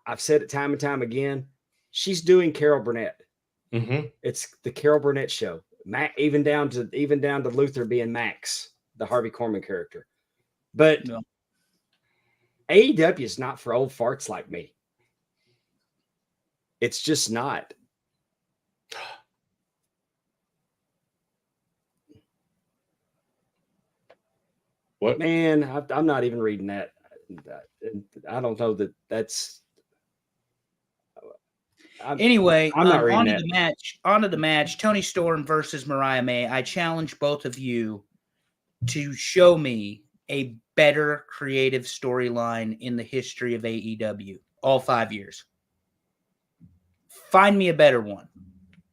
I've said it time and time again, she's doing Carol Burnett. Mm-hmm. It's the Carol Burnett show. Even down to Luther being Max, the Harvey Korman character. But no. AEW is not for old farts like me. It's just not. What? Man, I'm not even reading that. I don't know that's. Anyway, I'm not reading onto that. the match. Onto the match. Toni Storm versus Mariah May. I challenge both of you to show me a better creative storyline in the history of AEW. All 5 years. Find me a better one.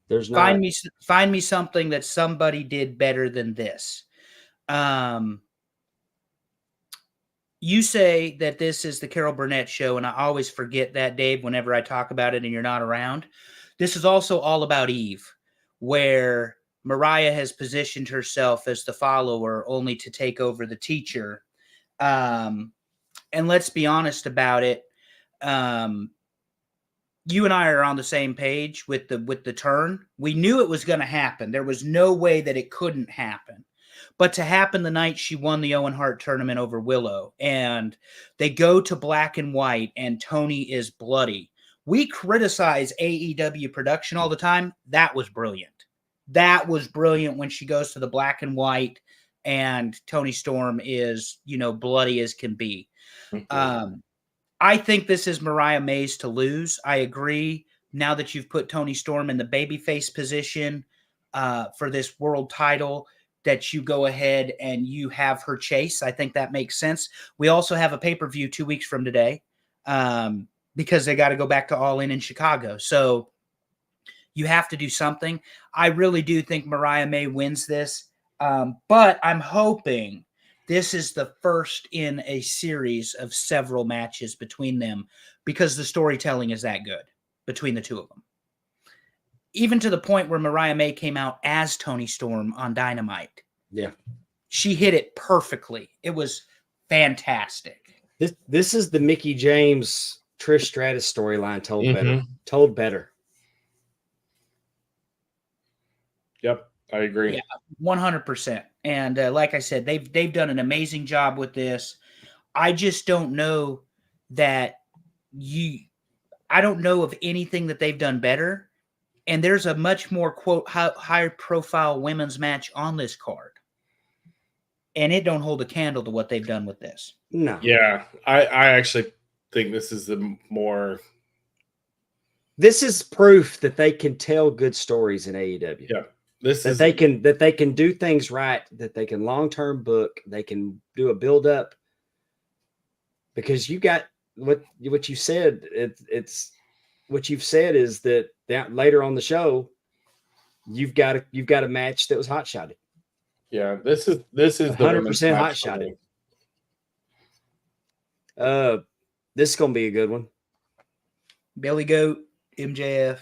There's not. Find me something that somebody did better than this. You say that this is the Carol Burnett show, and I always forget that, Dave, whenever I talk about it and you're not around. This is also all about Eve, where Mariah has positioned herself as the follower only to take over the teacher. And let's be honest about it. You and I are on the same page with the turn. We knew it was going to happen. There was no way that it couldn't happen. But to happen the night she won the Owen Hart tournament over Willow, and they go to black and white, and Toni is bloody. We criticize AEW production all the time. That was brilliant. That was brilliant when she goes to the black and white, and Toni Storm is, bloody as can be. Mm-hmm. I think this is Mariah May's to lose. I agree. Now that you've put Toni Storm in the babyface position for this world title, that you go ahead and you have her chase. I think that makes sense. We also have a pay-per-view 2 weeks from today because they got to go back to All In Chicago. So you have to do something. I really do think Mariah May wins this, but I'm hoping this is the first in a series of several matches between them because the storytelling is that good between the two of them. Even to the point where Mariah May came out as Toni Storm on Dynamite. Yeah. She hit it perfectly. It was fantastic. This is the Mickie James Trish Stratus storyline told Mm-hmm. better. Told better. Yep, I agree. Yeah, 100%. And like I said, they've done an amazing job with this. I just don't know that I don't know of anything that they've done better. And there's a much more, quote, high profile women's match on this card. And it don't hold a candle to what they've done with this. No. Yeah, I actually think this is the more. This is proof that they can tell good stories in AEW. Yeah, that they can do things right, that they can long-term book, they can do a build-up. Because you got what you said, it's what you've said is that later on the show, you've got a match that was hot shotted. Yeah, this is 100% hot shotted. This is gonna be a good one. Billy Goat, MJF.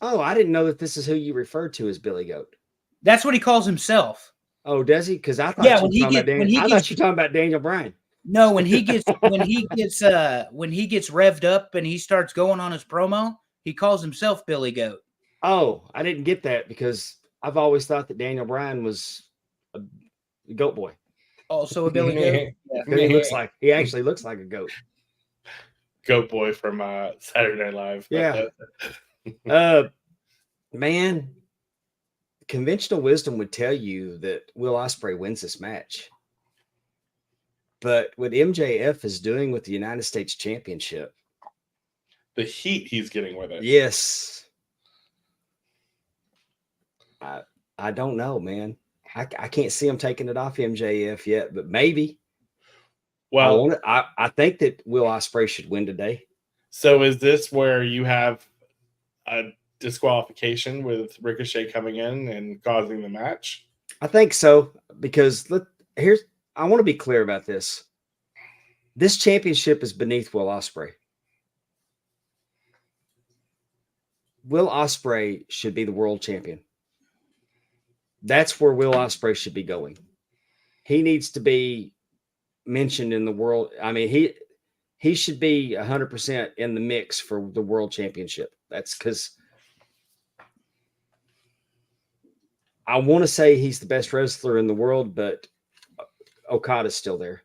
Oh, I didn't know that this is who you referred to as Billy Goat. That's what he calls himself. Oh, does he? Because I thought you were talking about Daniel Bryan. No, when he gets revved up and he starts going on his promo, he calls himself Billy Goat. Oh, I didn't get that because I've always thought that Daniel Bryan was a goat boy. Also a Billy Goat. Yeah. He actually looks like a goat. Goat boy from Saturday Night Live. Yeah. Man, conventional wisdom would tell you that Will Ospreay wins this match. But what MJF is doing with the United States Championship, the heat he's getting with it. Yes. I don't know, man. I can't see him taking it off MJF yet, but maybe. Well, I think that Will Ospreay should win today. So is this where you have a disqualification with Ricochet coming in and causing the match? I think so, because I want to be clear about this. This championship is beneath Will Ospreay. Will Ospreay should be the world champion. That's where Will Ospreay should be going. He needs to be mentioned in the world. I mean, he should be 100% in the mix for the world championship. That's because I want to say he's the best wrestler in the world, but Okada's still there.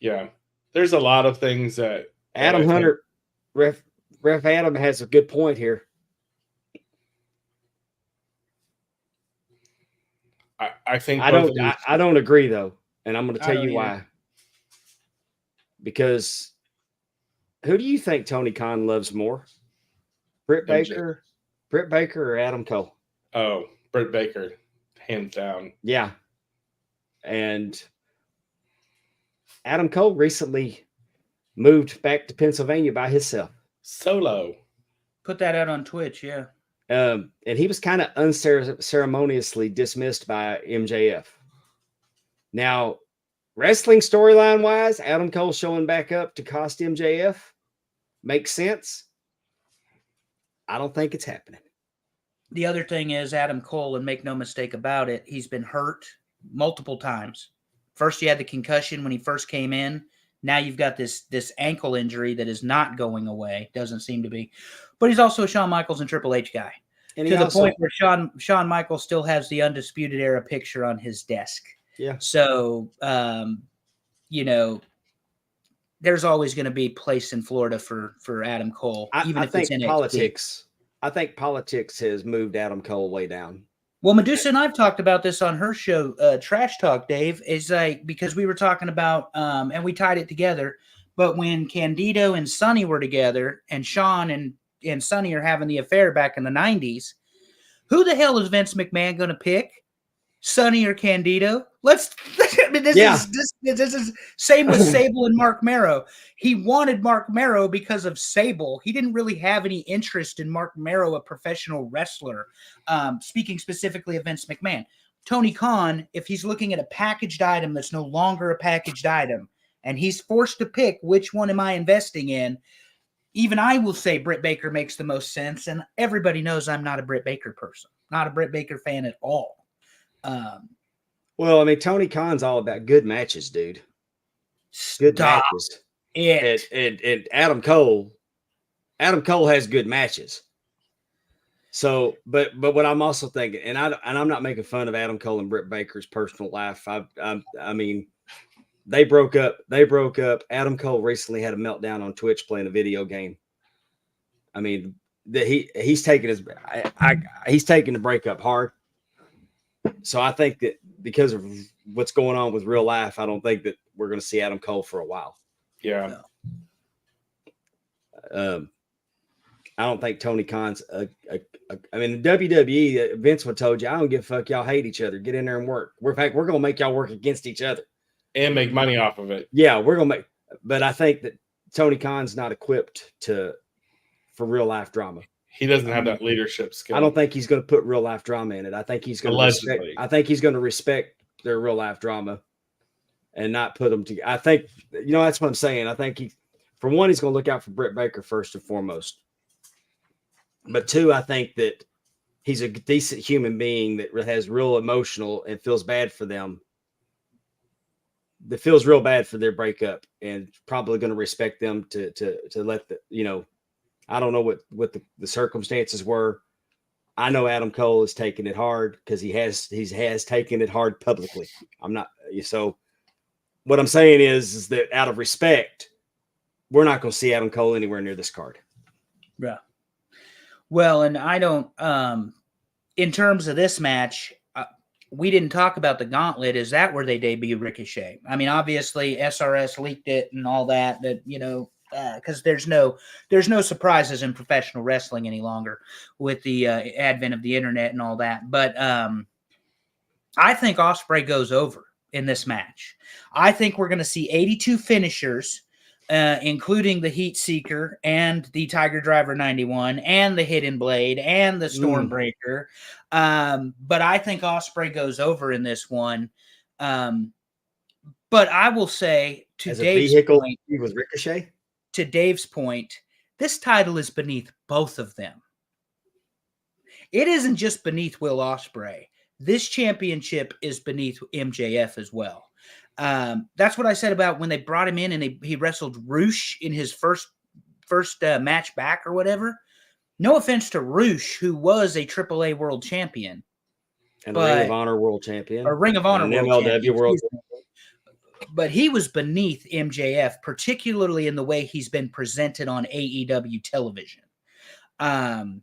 Yeah. There's a lot of things that Adam Hunter, Ref Adam has a good point here. I think I don't agree though, and I'm going to tell you why. Because Who do you think Tony Khan loves more? Britt MJ. Baker, or Adam Cole? Oh, Britt Baker, hands down. Yeah. And Adam Cole recently moved back to Pennsylvania by himself. Solo. Put that out on Twitch, yeah. And he was kind of unceremoniously dismissed by MJF. Now, wrestling storyline wise, Adam Cole showing back up to cost MJF makes sense. I don't think it's happening. The other thing is Adam Cole, and make no mistake about it, he's been hurt multiple times. First, you had the concussion when he first came in. Now you've got this ankle injury that is not going away. Doesn't seem to be. But he's also a Shawn Michaels and Triple H guy. And to the point where Shawn Michaels still has the Undisputed Era picture on his desk. Yeah. So, there's always going to be a place in Florida for Adam Cole, even if it's in politics. I think politics has moved Adam Cole way down. Well, Medusa and I've talked about this on her show, Trash Talk, Dave, is like, because we were talking about, and we tied it together, but when Candido and Sonny were together and Shawn and Sonny are having the affair back in the 90s, who the hell is Vince McMahon going to pick? Sonny or Candido? This is same with Sable and Mark Marrow. He wanted Mark Marrow because of Sable. He didn't really have any interest in Mark Marrow, a professional wrestler. Speaking specifically of Vince McMahon, Tony Khan, if he's looking at a packaged item that's no longer a packaged item, and he's forced to pick which one am I investing in, even I will say Britt Baker makes the most sense, and everybody knows I'm not a Britt Baker person, not a Britt Baker fan at all. Well, I mean, Tony Khan's all about good matches, dude. Good matches. And Adam Cole has good matches. So, but what I'm also thinking, and I'm not making fun of Adam Cole and Britt Baker's personal life. I mean, they broke up. Adam Cole recently had a meltdown on Twitch playing a video game. I mean, he's taking the breakup hard. So I think that because of what's going on with real life, I don't think that we're going to see Adam Cole for a while. Yeah. I don't think Tony Khan's I mean, WWE, Vince would told you, I don't give a fuck. Y'all hate each other. Get in there and work. In fact, we're going to make y'all work against each other. And make money off of it. Yeah, we're going to make. But I think that Tony Khan's not equipped for real life drama. He doesn't have that leadership skill. I don't think he's going to put real life drama in it. I think he's going to respect their real life drama and not put them together. I think, that's what I'm saying. I think he's going to look out for Britt Baker first and foremost. But two, I think that he's a decent human being that has real emotional and feels bad for them. That feels real bad for their breakup and probably going to respect them to let I don't know what the circumstances were. I know Adam Cole is taking it hard because he has taken it hard publicly. So what I'm saying is that out of respect, we're not going to see Adam Cole anywhere near this card. Yeah. Well, and I don't, in terms of this match, we didn't talk about the gauntlet. Is that where they debut Ricochet? I mean, obviously SRS leaked it and all that, because there's no surprises in professional wrestling any longer with the advent of the internet and all that. But I think Ospreay goes over in this match. I think we're going to see 82 finishers, including the Heat Seeker and the Tiger Driver 91 and the Hidden Blade and the Stormbreaker. But I think Ospreay goes over in this one. But I will say to Dave's point, with Ricochet. To Dave's point, this title is beneath both of them. It isn't just beneath Will Ospreay. This championship is beneath MJF as well. That's what I said about when they brought him in and he wrestled Roosh in his first match back or whatever. No offense to Roosh, who was a AAA world champion. And a Ring of Honor world champion. A Ring of Honor world champion. World. But he was beneath MJF, particularly in the way he's been presented on AEW television. And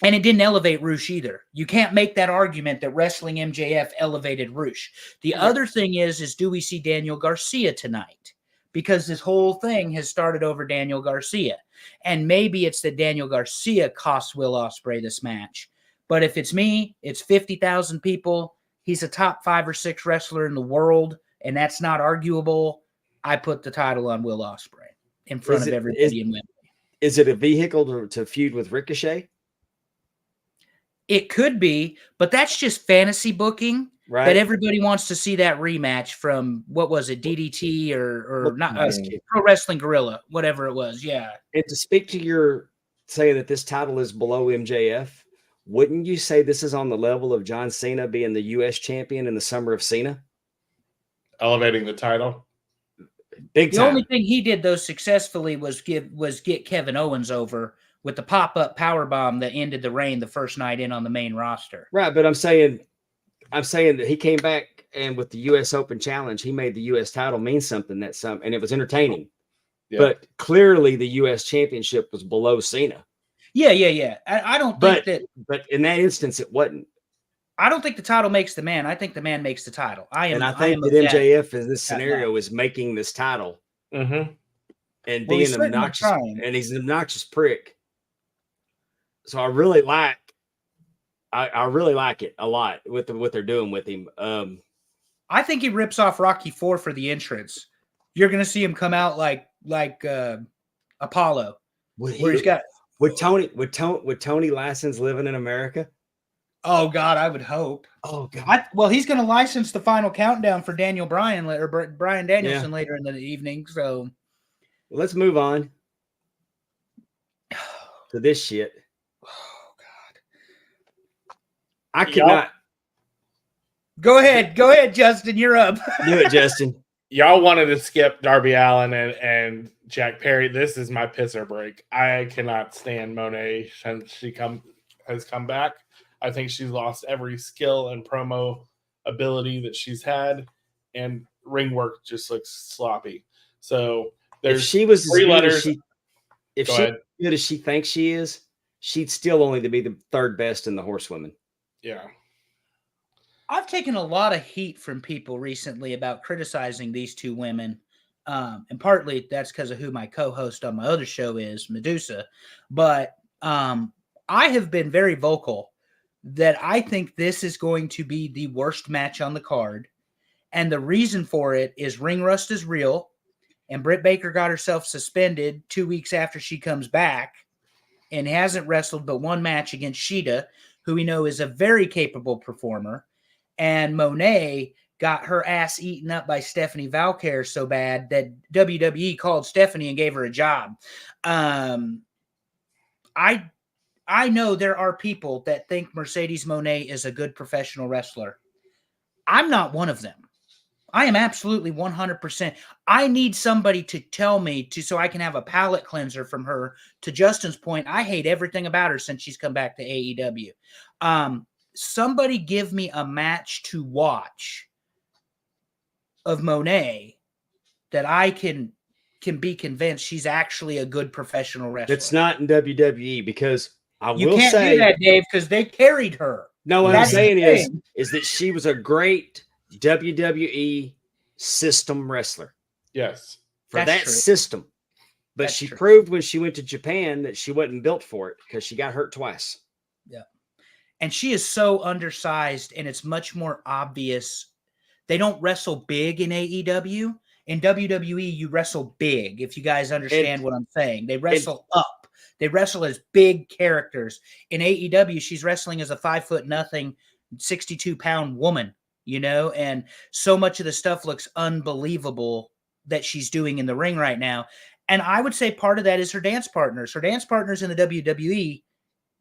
it didn't elevate Roosh either. You can't make that argument that wrestling MJF elevated Roosh. The other thing is do we see Daniel Garcia tonight? because this whole thing has started over Daniel Garcia. And maybe it's that Daniel Garcia cost Will Ospreay this match. But if it's me, it's 50,000 people. He's a top 5 or 6 wrestler in the world, and that's not arguable. I put the title on Will Ospreay in front of everybody in Wembley. Is it a vehicle to feud with Ricochet? It could be, but that's just fantasy booking. Right. That everybody wants to see that rematch from, what was it, DDT or not, Pro Wrestling Guerrilla, whatever it was. Yeah. And to speak to your saying that this title is below MJF, wouldn't you say this is on the level of John Cena being the U.S. champion in the summer of Cena? Elevating the title. Big time. The only thing he did, though, successfully was get Kevin Owens over with the pop-up powerbomb that ended the reign the first night in on the main roster. Right, but I'm saying that he came back, and with the U.S. Open Challenge, he made the U.S. title mean something, and it was entertaining. Yeah. But clearly the U.S. championship was below Cena. Yeah. I don't think that. But in that instance, it wasn't. I don't think the title makes the man. I think the man makes the title. I think that MJF in this scenario is making this title and being obnoxious, and he's an obnoxious prick. So I really like it a lot with what they're doing with him. I think he rips off Rocky IV for the entrance. You're going to see him come out like Apollo, where he's got. Would Tony Licensed living in America? Oh God, I would hope. Oh God. He's going to license the Final Countdown for Daniel Bryan or Bryan Danielson later in the evening. So let's move on to this shit. Oh God. I cannot. Go ahead, Justin. You're up. Do it, Justin. Y'all wanted to skip Darby Allin and Jack Perry. This is my pisser break. I cannot stand Monet since she has come back. I think she's lost every skill and promo ability that she's had, and ring work just looks sloppy. So there's if she was 3 letters. If she's good as she thinks she is, she'd still only to be the 3rd best in the horsewomen. Yeah. I've taken a lot of heat from people recently about criticizing these 2 women. And partly that's because of who my co-host on my other show is, Medusa. But I have been very vocal that I think this is going to be the worst match on the card. And the reason for it is ring rust is real. And Britt Baker got herself suspended 2 weeks after she comes back and hasn't wrestled but 1 match against Shida, who we know is a very capable performer. And Monet got her ass eaten up by Stephanie Valcaire so bad that WWE called Stephanie and gave her a job. I know there are people that think Mercedes Moné is a good professional wrestler. I'm not one of them. I am absolutely 100%. I need somebody to tell me so I can have a palate cleanser from her. To Justin's point, I hate everything about her since she's come back to AEW. Somebody give me a match to watch of Monet that I can be convinced she's actually a good professional wrestler. It's not in WWE because you can't do that, Dave, because they carried her. No, what I'm saying is that she was a great WWE system wrestler. Yes. For that system. But she proved when she went to Japan that she wasn't built for it because she got hurt twice. Yeah. And she is so undersized, and it's much more obvious. They don't wrestle big in AEW. In WWE, you wrestle big, if you guys understand what I'm saying. They wrestle up. They wrestle as big characters. In AEW, she's wrestling as a 5'0", 62-pound woman, and so much of the stuff looks unbelievable that she's doing in the ring right now. And I would say part of that is her dance partners. Her dance partners in the WWE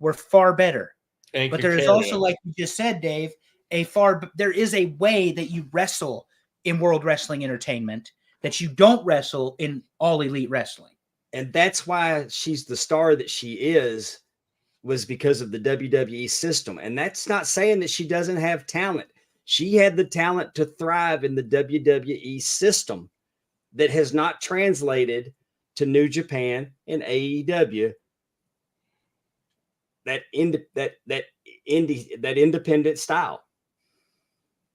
were far better. But there is also, like you just said, Dave, there is a way that you wrestle in World Wrestling Entertainment that you don't wrestle in All Elite Wrestling. And that's why she's the star that she is, was because of the WWE system. And that's not saying that she doesn't have talent. She had the talent to thrive in the WWE system that has not translated to New Japan and AEW. That independent style.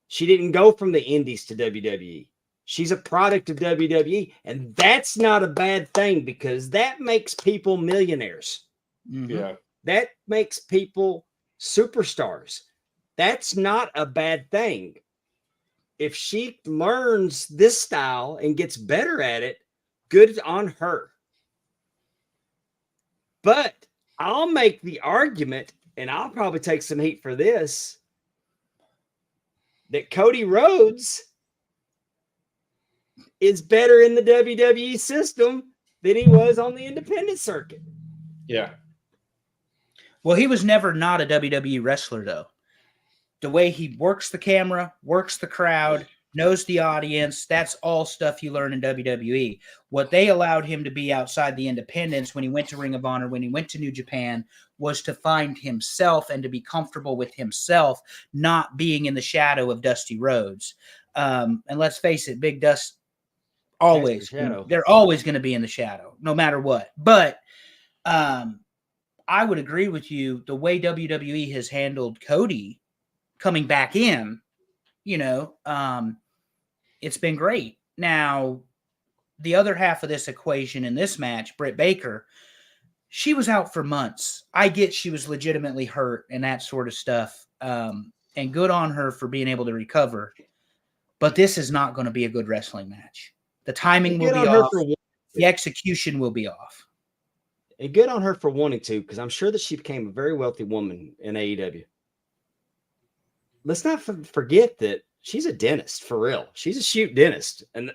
She didn't go from the indies to WWE. She's a product of WWE, and that's not a bad thing because that makes people millionaires. Mhm. Yeah. That makes people superstars. That's not a bad thing. If she learns this style and gets better at it, good on her. But I'll make the argument, and I'll probably take some heat for this, that Cody Rhodes is better in the WWE system than he was on the independent circuit. Yeah. Well, he was never not a WWE wrestler, though. The way he works the camera, works the crowd, knows the audience, that's all stuff you learn in WWE. What they allowed him to be outside the independents when he went to Ring of Honor, when he went to New Japan, was to find himself and to be comfortable with himself, not being in the shadow of Dusty Rhodes. And let's face it, Big Dust always, shadow. they're always going to be in the shadow, no matter what. But I would agree with you. The way WWE has handled Cody coming back in, it's been great. Now, the other half of this equation in this match, Britt Baker, she was out for months. I get she was legitimately hurt and that sort of stuff. And good on her for being able to recover. But this is not going to be a good wrestling match. The timing will be off. The execution will be off. And good on her for wanting to, because I'm sure that she became a very wealthy woman in AEW. Let's not forget that she's a dentist, for real. She's a shoot dentist. And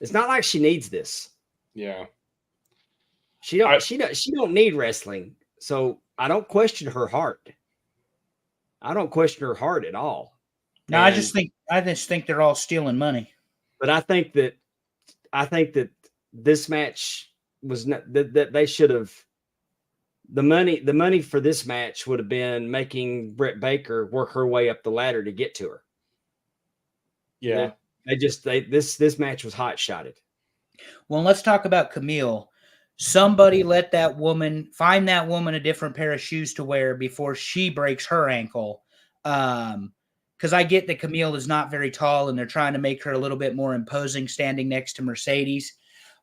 it's not like she needs this. Yeah. She don't need wrestling. So I don't question her heart. I don't question her heart at all. No, I just think they're all stealing money. But I think that this match was not that they should have the money for this match would have been making Britt Baker work her way up the ladder to get to her. Yeah. This match was hot shotted. Well, let's talk about Camille. Somebody let find that woman a different pair of shoes to wear before she breaks her ankle. Because I get that Camille is not very tall and they're trying to make her a little bit more imposing standing next to Mercedes.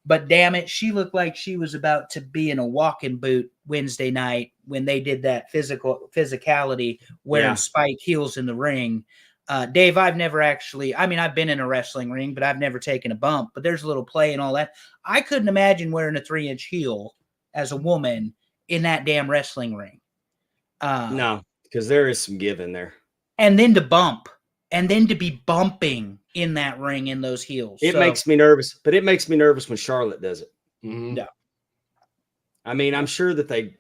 But damn it, she looked like she was about to be in a walking boot Wednesday night when they did that physicality wearing spike heels in the ring. Dave, I've been in a wrestling ring, but I've never taken a bump. But there's a little play and all that. I couldn't imagine wearing a 3-inch heel as a woman in that damn wrestling ring. No, because there is some give in there. And then to bump. And then to be bumping in that ring in those heels. It makes me nervous, but it makes me nervous when Charlotte does it. Mm-hmm. Yeah. I mean, I'm sure they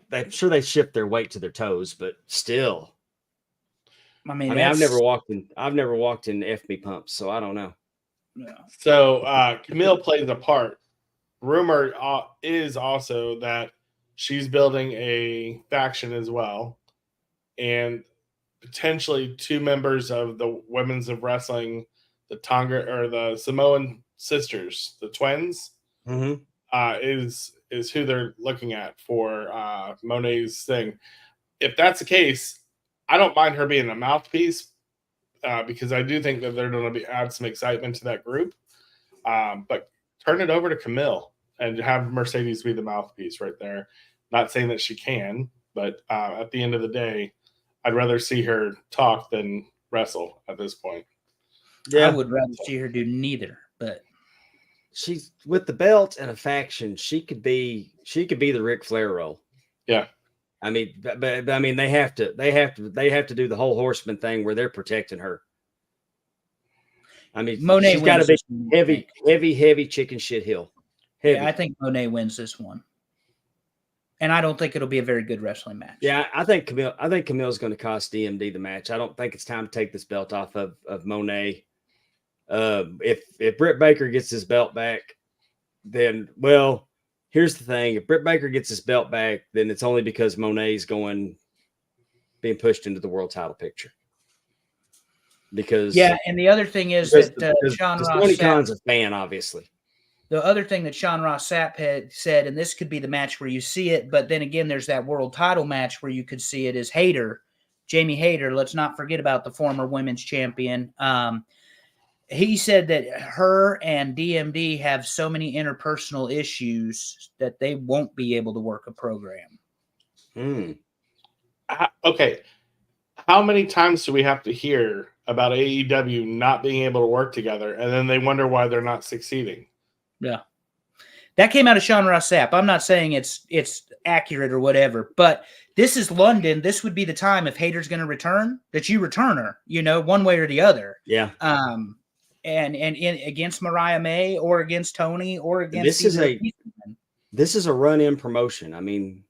shift their weight to their toes, but still. I mean, I've never walked in FB pumps, so I don't know. Yeah. So Camille plays a part. Rumor is also that she's building a faction as well, and potentially 2 members of the Women's of Wrestling, the Tonga or the Samoan sisters, the twins, is who they're looking at for Monet's thing. If that's the case, I don't mind her being a mouthpiece because I do think that they're going to add some excitement to that group. But turn it over to Camille and have Mercedes be the mouthpiece right there. Not saying that she can, but at the end of the day, I'd rather see her talk than wrestle at this point. Yeah, I would rather see her do neither, but she's with the belt and a faction. She could be the Ric Flair role. Yeah. I mean, but I mean, they have to do the whole Horseman thing where they're protecting her. I mean, Monet she's got to be heavy chicken shit hill. Heavy. Yeah, I think Monet wins this one. And I don't think it'll be a very good wrestling match. Yeah, I think Camille's going to cost DMD the match. I don't think it's time to take this belt off of Monet. If Britt Baker gets his belt back, then here's the thing: if Britt Baker gets his belt back, then it's only because Monet's being pushed into the world title picture. Because and the other thing is that Sean Ross Tony Khan's a fan, obviously. The other thing that Sean Ross Sapp had said, and this could be the match where you see it, but then again, there's that world title match where you could see it, is Jamie Hayter. Let's not forget about the former women's champion. he said that her and DMD have so many interpersonal issues that they won't be able to work a program. Okay. How many times do we have to hear about AEW not being able to work together, and then they wonder why they're not succeeding? Yeah. That came out of Sean Ross Sapp. I'm not saying it's accurate or whatever, but this is London. This would be the time if Hayter's going to return that you return her, one way or the other. Yeah. And against Mariah May or against Tony or against this is a run-in promotion. I mean,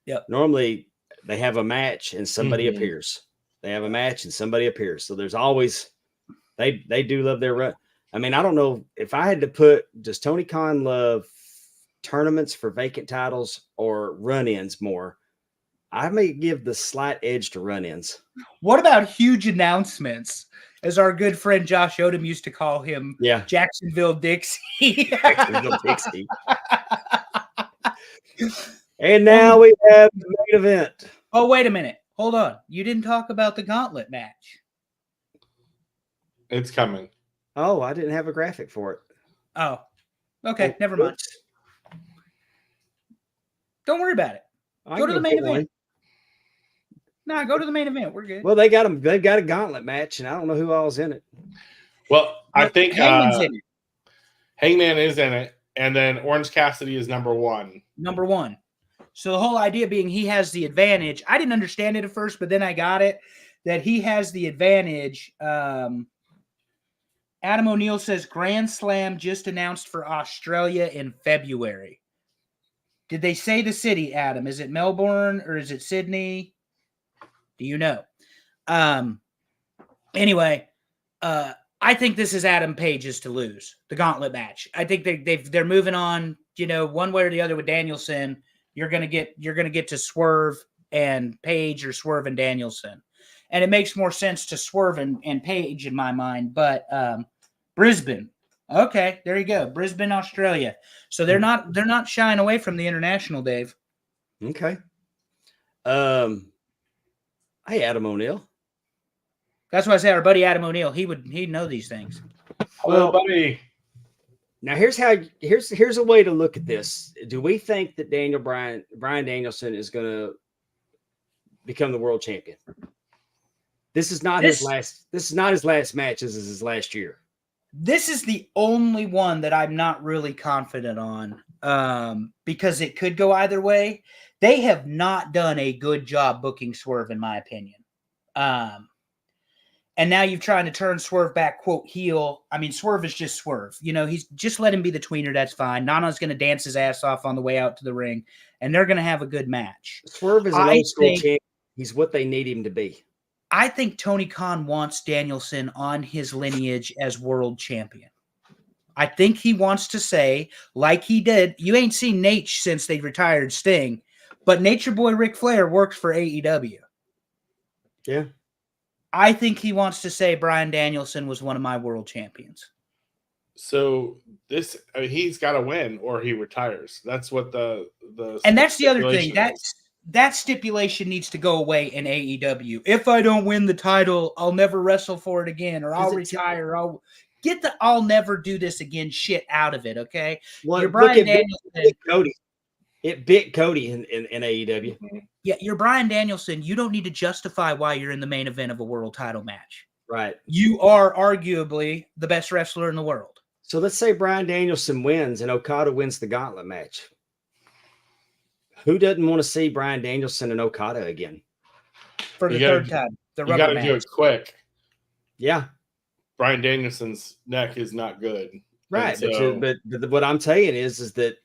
yep. Normally they have a match and somebody Mm-hmm. appears. They have a match and somebody appears. So there's always they do love their run. I mean, I don't know if I had to put, does Tony Khan love tournaments for vacant titles or run-ins more? I may give the slight edge to run-ins. What about huge announcements? As our good friend Josh Odom used to call him, Yeah. Jacksonville Dixie. Jacksonville Dixie. And now we have the main event. Oh, wait a minute. Hold on. You didn't talk about the gauntlet match. It's coming. Oh, I didn't have a graphic for it. Oh, okay. Never mind. Don't worry about it. Go to the main event. No, go to the main event. We're good. Well, they've got a gauntlet match, and I don't know who all's in it. Well, I think Hangman's in it. Hangman is in it, and then Orange Cassidy is number one. Number one. So the whole idea being he has the advantage. I didn't understand it at first, but then I got it, that he has the advantage. Adam O'Neill says Grand Slam just announced for Australia in February. Did they say the city, Adam? Is it Melbourne or is it Sydney? Do you know? Anyway, I think this is Adam Page's to lose, the gauntlet match. I think they're moving on, one way or the other with Danielson. You're gonna get to Swerve and Page or Swerve and Danielson. And it makes more sense to Swerve and Page in my mind, but Brisbane. Okay, there you go. Brisbane, Australia. So they're not shying away from the international, Dave. Okay. Hey, Adam O'Neill. That's why I say our buddy Adam O'Neill, he'd know these things. Well, buddy. Now here's a way to look at this. Do we think that Bryan Danielson is going to become the world champion? This is not his last match. This is his last year. This is the only one that I'm not really confident on, because it could go either way. They have not done a good job booking Swerve, in my opinion. And now you're trying to turn Swerve back, quote, heel. I mean, Swerve is just Swerve. He's just let him be the tweener. That's fine. Nana's going to dance his ass off on the way out to the ring, and they're going to have a good match. Swerve is an old school champion. He's what they need him to be. I think Tony Khan wants Danielson on his lineage as world champion. I think he wants to say, like he did, you ain't seen Nate since they retired Sting, but Nature Boy Ric Flair works for AEW. Yeah. I think he wants to say Bryan Danielson was one of my world champions. So he's got to win or he retires. That's what the and that's the other thing. is. That stipulation needs to go away in AEW. If I don't win the title, I'll never wrestle for it again, or I'll retire. I'll get the "I'll never do this again" shit out of it. Okay, well, you're Bryan Danielson. Cody. It bit Cody in AEW. Yeah, you're Bryan Danielson. You don't need to justify why you're in the main event of a world title match. Right. You are arguably the best wrestler in the world. So let's say Bryan Danielson wins and Okada wins the gauntlet match. Who doesn't want to see Bryan Danielson and Okada again? For the third time. You got to do it quick. Yeah. Bryan Danielson's neck is not good. Right. So, but what I'm saying is that,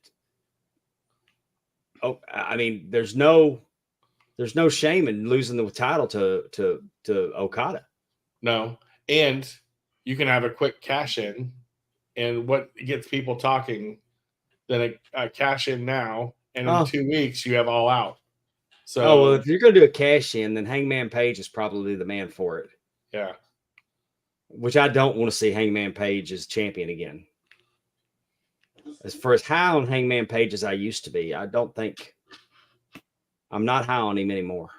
I mean, there's no shame in losing the title to Okada. No. And you can have a quick cash in, and what gets people talking, then a cash in now, and in 2 weeks you have All Out. So, well, if you're going to do a cash in, then Hangman Page is probably the man for it. Yeah. Which I don't want to see Hangman Page as champion again. As far as high on Hangman Page as I used to be, I'm not high on him anymore.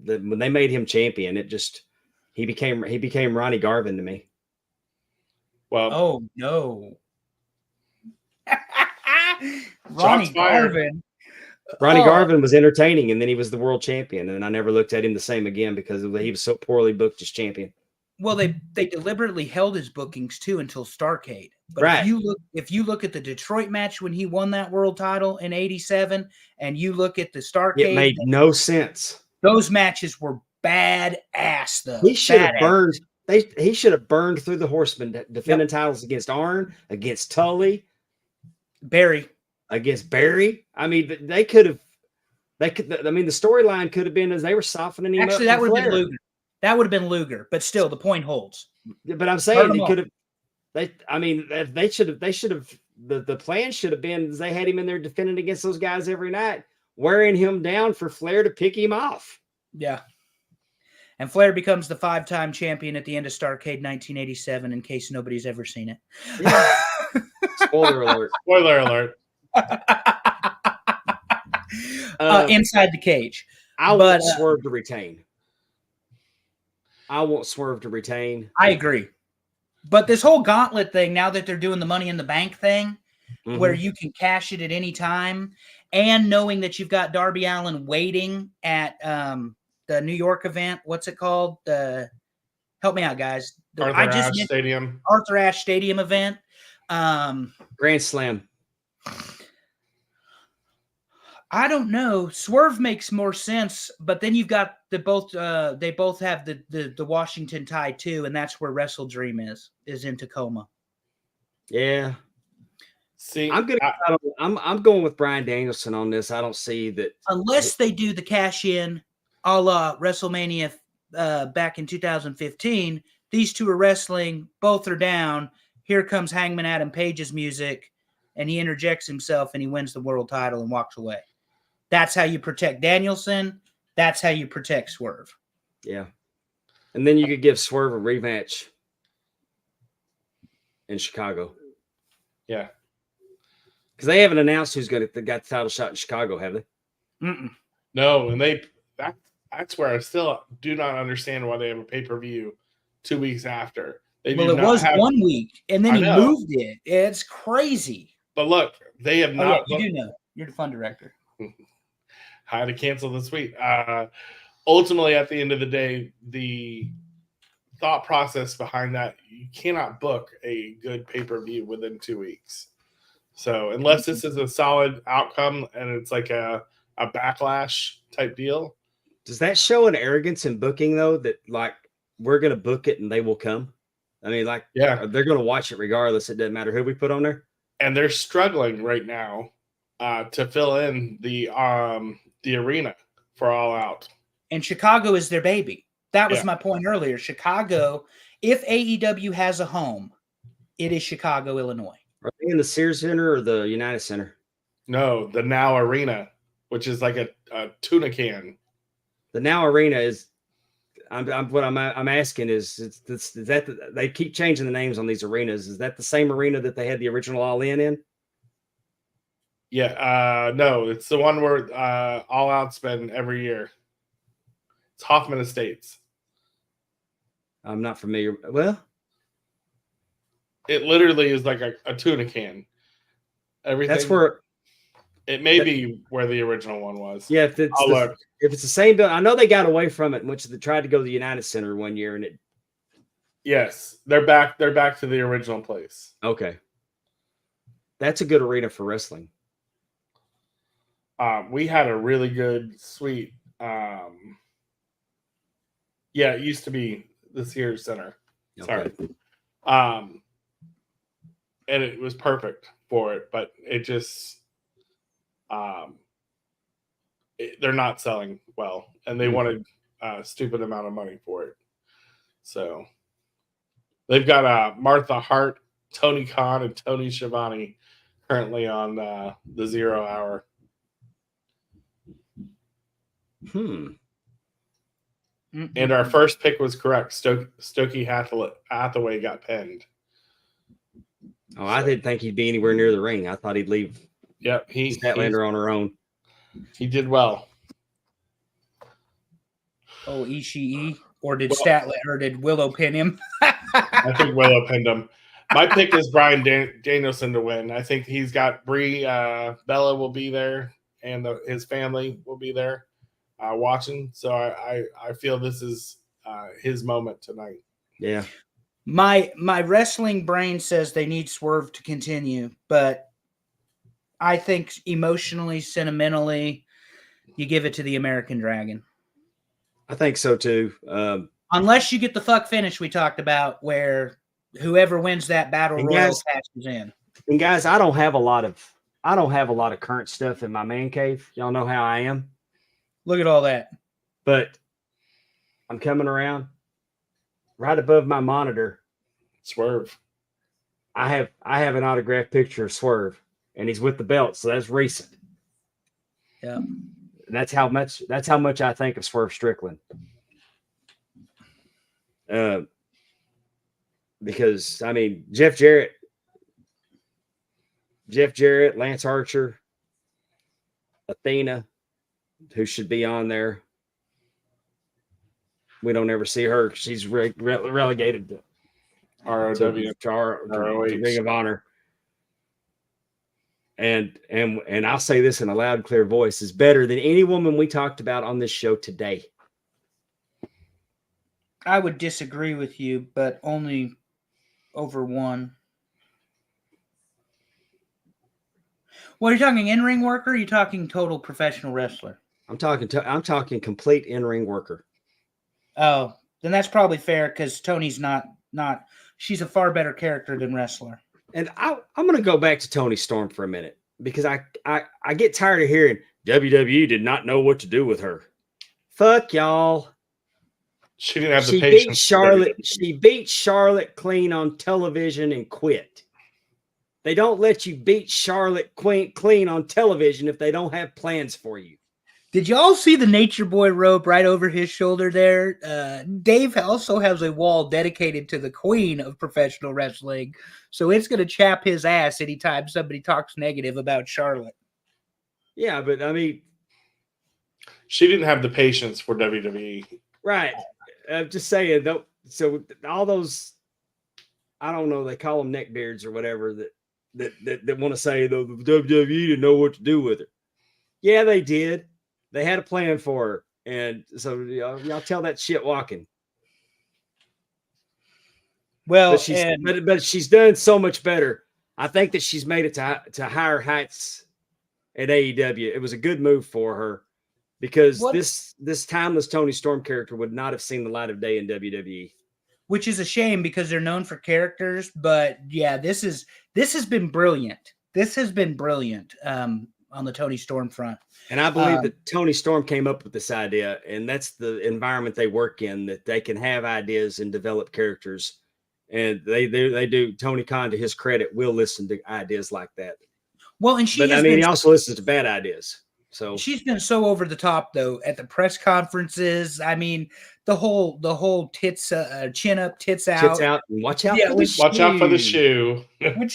When they made him champion, it just, He became Ronnie Garvin to me. Well, Oh no. Shots Ronnie fired. Garvin. Ronnie Oh, Garvin was entertaining, and then he was the world champion, and I never looked at him the same again because he was so poorly booked as champion. well, they deliberately held his bookings too until Starrcade. But Right. if you look at the Detroit match when he won that world title in '87, and you look at the Starrcade, It made no sense. those matches were badass though. He should have Badass. burned. He should have burned through the Horsemen, defending titles against Arn, against Tully, Barry. against Barry. I mean, they could have. I mean, the storyline could have been as they were softening him Actually, up. that would have been Flair. Luger. That would have been Luger, but still, the point holds. But I'm Burn saying 'em he all. could have. They should have. The plan should have been they had him in there defending against those guys every night, wearing him down for Flair to pick him off. Yeah. And Flair becomes the 5-time champion at the end of Starrcade 1987, in case nobody's ever seen it. Yeah. Spoiler alert. spoiler alert. Inside the cage. I But, want Swerve to retain. I want Swerve to retain. I agree. But this whole gauntlet thing, now that they're doing the Money in the Bank thing, Mhm. where you can cash it at any time, and knowing that you've got Darby Allin waiting at the New York event. What's it called? Help me out, guys. Arthur I just Ashe meant Stadium. Arthur Ashe Stadium event. Grand Slam. I don't know. Swerve makes more sense, but then you've got they both have the Washington tie too, and that's where Wrestle Dream is in Tacoma. Yeah. See, I'm going with Bryan Danielson on this. I don't see that. Unless they do the cash in a la WrestleMania back in 2015, these two are wrestling, both are down. Here comes Hangman Adam Page's music, and he interjects himself and he wins the world title and walks away. That's how you protect Danielson. That's how you protect Swerve. Yeah. And then you could give Swerve a rematch in Chicago. yeah. Because they haven't announced who's got the title shot in Chicago, have they? Mm-mm. No, and that's where I still do not understand why they have a pay-per-view 2 weeks after. They Well, do it not was have, 1 week, and then I he know. moved it. It's crazy. but look, they have Oh, not. yeah, you do know. You're the fun director. Had to cancel this week. Ultimately, at the end of the day, the thought process behind that, you cannot book a good pay-per-view within 2 weeks. So unless this is a solid outcome and it's like a backlash type deal. Does that show an arrogance in booking, though, that like we're going to book it and they will come? I mean, like, Yeah. they're going to watch it regardless. It doesn't matter who we put on there. And they're struggling right now to fill in the arena for All Out. And Chicago is their baby. That was Yeah. my point earlier. Chicago, if AEW has a home, it is Chicago, Illinois. Are they in the Sears Center or the United Center? No, the Now Arena, which is like a tuna can. The Now Arena is. I'm asking is that they keep changing the names on these arenas? Is that the same arena that they had the original All In? Yeah, no, it's the one where All Out's been every year. It's Hoffman Estates. I'm not familiar. Well, It literally is like a tuna can. Everything. that's where. It may be where the original one was. Yeah, if I'll look. it's the same building, I know they got away from it and they tried to go to the United Center one year, and it. Yes, they're back. They're back to the original place. Okay, that's a good arena for wrestling. We had a really good suite. Yeah, it used to be the Sears Center. Sorry. Okay. And it was perfect for it, but it just they're not selling well, and they wanted a stupid amount of money for it. So they've got Martha Hart, Tony Khan, and Tony Schiavone currently on the 0 hour. And our first pick was correct. Stokey Hathaway got pinned. Oh, I didn't think he'd be anywhere near the ring. I thought he'd leave Yep, he Statlander on her own. did well. Oh, Ishii. Or did Well- did Willow pin him? I think Willow pinned him. My pick is Brian Danielson to win. I think he's got Brie Bella will be there, and his family will be there watching. So I feel this is his moment tonight. Yeah. My wrestling brain says they need Swerve to continue, but I think emotionally, sentimentally, you give it to the American Dragon. I think so too. Unless you get the fuck finish we talked about, where whoever wins that battle And royal guys- passes in. And guys, I don't have a lot of current stuff in my man cave. Y'all know how I am. Look at all that. But I'm coming around. Right above my monitor, Swerve. I have an autographed picture of Swerve, and he's with the belt, so that's recent. Yeah. And that's how much I think of Swerve Strickland. Because I mean Jeff Jarrett, Lance Archer, Athena, who should be on there. We don't ever see her. She's relegated to ROW. to Ring of Honor. And I'll say this in a loud, clear voice, is better than any woman we talked about on this show today. I would disagree with you, but only over one. Well, are you talking in-ring worker? Or are you talking total professional wrestler? I'm talking complete in-ring worker. Oh, then that's probably fair because Tony's not. She's a far better character than wrestler. And I'm going to go back to Toni Storm for a minute because I get tired of hearing WWE did not know what to do with her. Fuck y'all. She didn't have the She patience. beat Charlotte. She beat Charlotte clean on television and quit. They don't let you beat Charlotte clean on television if they don't have plans for you. Did y'all see the Nature Boy rope right over his shoulder there? Dave also has a wall dedicated to the queen of professional wrestling, so it's going to chap his ass anytime somebody talks negative about Charlotte. Yeah, but I mean, She didn't have the patience for WWE. right. I'm just saying, though. So all those, I don't know, they call them neckbeards or whatever that want to say the WWE didn't know what to do with her. Yeah, they did. They had a plan for her, and so y'all tell that shit walking. Well, But she's done so much better. I think that she's made it to higher heights at AEW. It was a good move for her because this timeless Toni Storm character would not have seen the light of day in WWE. which is a shame because they're known for characters. But yeah, this has been brilliant. This has been brilliant on the Toni Storm front. And I believe that Toni Storm came up with this idea, and that's the environment they work in, that they can have ideas and develop characters. And they do. Tony Khan, to his credit, will listen to ideas like that. Well, and he also listens to bad ideas. So she's been so over the top though at the press conferences. I mean, the whole tits chin up, tits out. Tits out and watch out for the shoe. Watch out for the shoe. When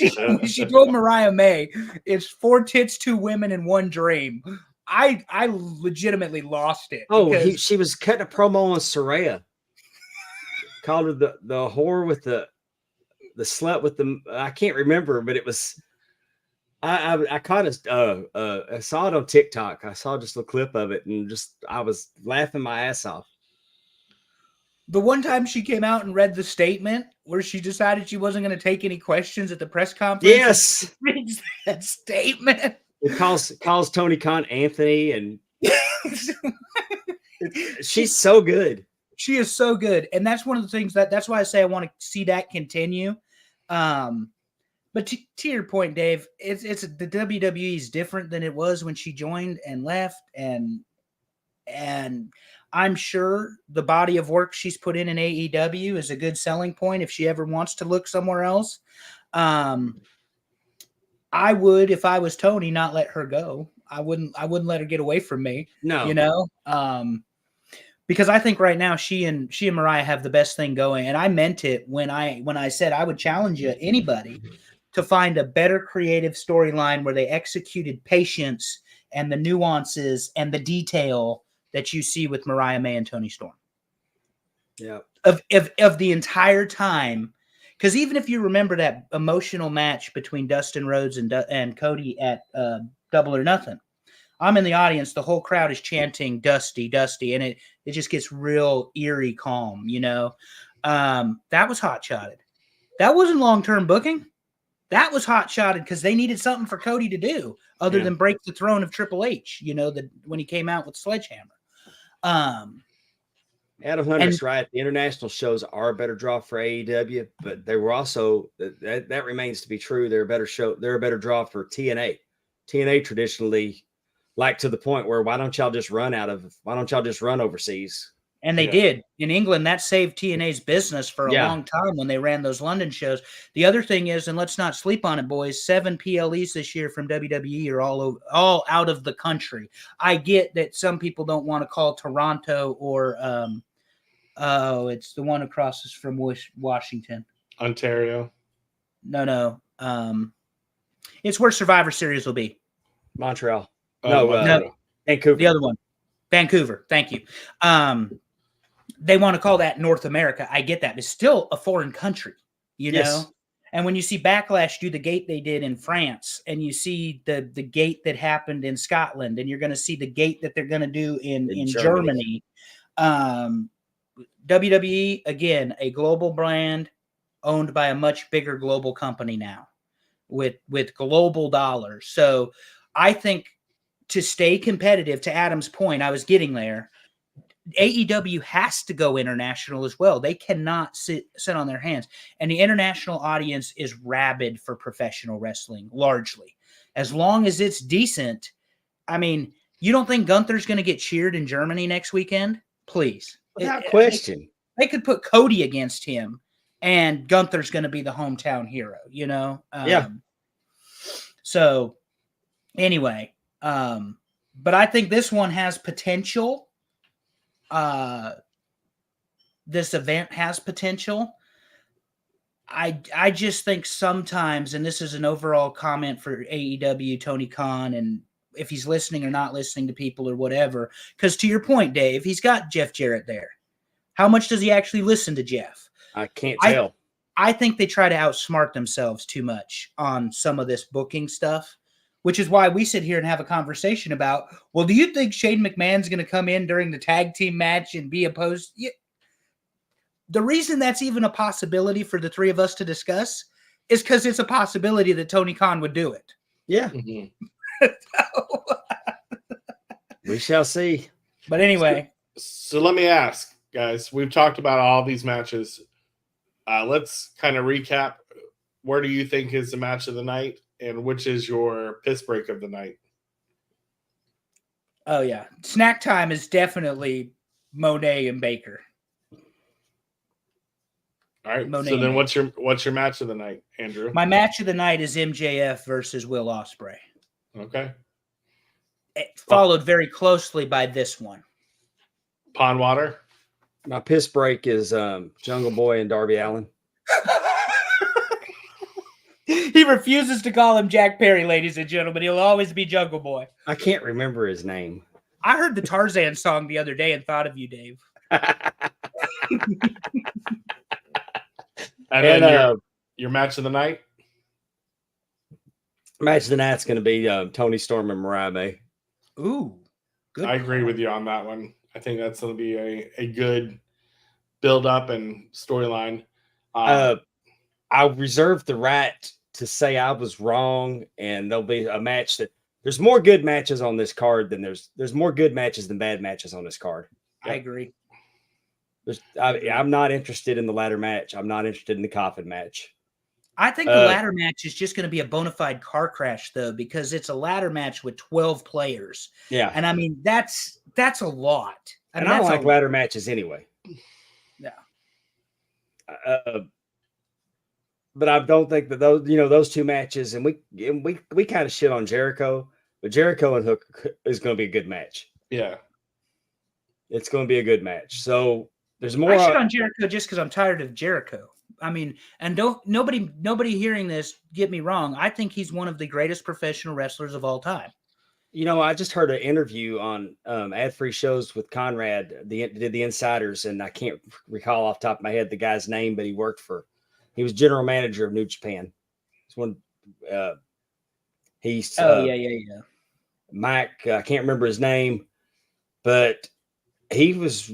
she told Mariah May, it's 4 tits, 2 women, and 1 dream. I legitimately lost it. Oh, she was cutting a promo on Saraya. Called her the whore with the slut with the, I can't remember, but it was, I kind of I saw it on TikTok. I saw just a clip of it and I was laughing my ass off. The one time she came out and read the statement where she decided she wasn't going to take any questions at the press conference. Yes. Reads that statement. It calls Tony Khan Anthony, and she's so good. She is so good. And that's one of the things that's why I say I want to see that continue. But to your point, Dave, it's the WWE is different than it was when she joined and left. And I'm sure the body of work she's put in AEW is a good selling point if she ever wants to look somewhere else. I would, if I was Tony, not let her go. I wouldn't let her get away from me. No, you know, because I think right now she and Mariah have the best thing going. And I meant it when I said I would challenge anybody to find a better creative storyline where they executed patience and the nuances and the detail that you see with Mariah May and Toni Storm. Yeah. Of the entire time. Because even if you remember that emotional match between Dustin Rhodes and Cody at Double or Nothing, I'm in the audience. The whole crowd is chanting "Dusty, Dusty," and it just gets real eerie, calm. That was hot shotted. That wasn't long term booking. That was hot shotted because they needed something for Cody to do other than break the throne of Triple H. When he came out with Sledgehammer. Adam Hunter's right. The international shows are a better draw for AEW, but they were also that remains to be true. They're a better show. They're a better draw for TNA. TNA traditionally, like to the point where why don't y'all just run overseas? And they did in England. That saved TNA's business for a long time when they ran those London shows. The other thing is, and let's not sleep on it, boys, 7 PLEs this year from WWE are all out of the country. I get that some people don't want to call Toronto or it's the one across us from Washington. Ontario. No. It's where Survivor Series will be. Montreal. No. Vancouver. The other one. Vancouver. Thank you. They want to call that North America. I get that. It's still a foreign country, know? And when you see Backlash do the gate they did in France, and you see the gate that happened in Scotland, and you're going to see the gate that they're going to do in Germany. WWE, again, a global brand owned by a much bigger global company now with global dollars. So I think to stay competitive, to Adam's point, I was getting there, AEW has to go international as well. They cannot sit on their hands. And the international audience is rabid for professional wrestling, largely. As long as it's decent. I mean, you don't think Gunther's going to get cheered in Germany next weekend? Please. Without question. They could put Cody against him, and Gunther's going to be the hometown hero, So, anyway, but I think this one has potential. This event has potential. I just think sometimes, and this is an overall comment for AEW, Tony Khan, and if he's listening or not listening to people or whatever, because to your point, Dave, he's got Jeff Jarrett there. How much does he actually listen to Jeff? I can't tell. I think they try to outsmart themselves too much on some of this booking stuff, which is why we sit here and have a conversation about, well, do you think Shane McMahon's going to come in during the tag team match and be opposed? Yeah. The reason that's even a possibility for the three of us to discuss is because it's a possibility that Tony Khan would do it. Yeah. We shall see. But anyway. So let me ask, guys, we've talked about all these matches. Let's kind of recap. Where do you think is the match of the night, and which is your piss break of the night? Oh, yeah. Snack time is definitely Monet and Baker. All right. Monet so then what's your match of the night, Andrew? My match of the night is MJF versus Will Ospreay. Okay. It followed very closely by this one. Pond Water. My piss break is Jungle Boy and Darby Allin. He refuses to call him Jack Perry, ladies and gentlemen. He'll always be Jungle Boy. I can't remember his name. I heard the Tarzan song the other day and thought of you, Dave. And your match of the night? Match of the night's going to be Tony Storm and Mariah May. Ooh. Good. I agree with you on that one. I think that's going to be a good build-up and storyline. I reserve the right to say I was wrong, and there'll be a match that there's more good matches on this card than there's more good matches than bad matches on this card. I agree. I'm not interested in the ladder match. I'm not interested in the coffin match. I think the ladder match is just going to be a bona fide car crash, though, because it's a ladder match with 12 players. Yeah. And I mean, that's a lot. I don't like ladder matches anyway. Yeah. But I don't think that those two matches, and we kind of shit on Jericho, but Jericho and Hook is going to be a good match. Yeah. It's going to be a good match. So there's more. I shit on Jericho just because I'm tired of Jericho. I mean, and nobody hearing this get me wrong. I think he's one of the greatest professional wrestlers of all time. I just heard an interview on ad-free shows with Conrad, did the Insiders, and I can't recall off the top of my head the guy's name, but he was general manager of New Japan. He's one. Yeah. Mike, I can't remember his name, but he was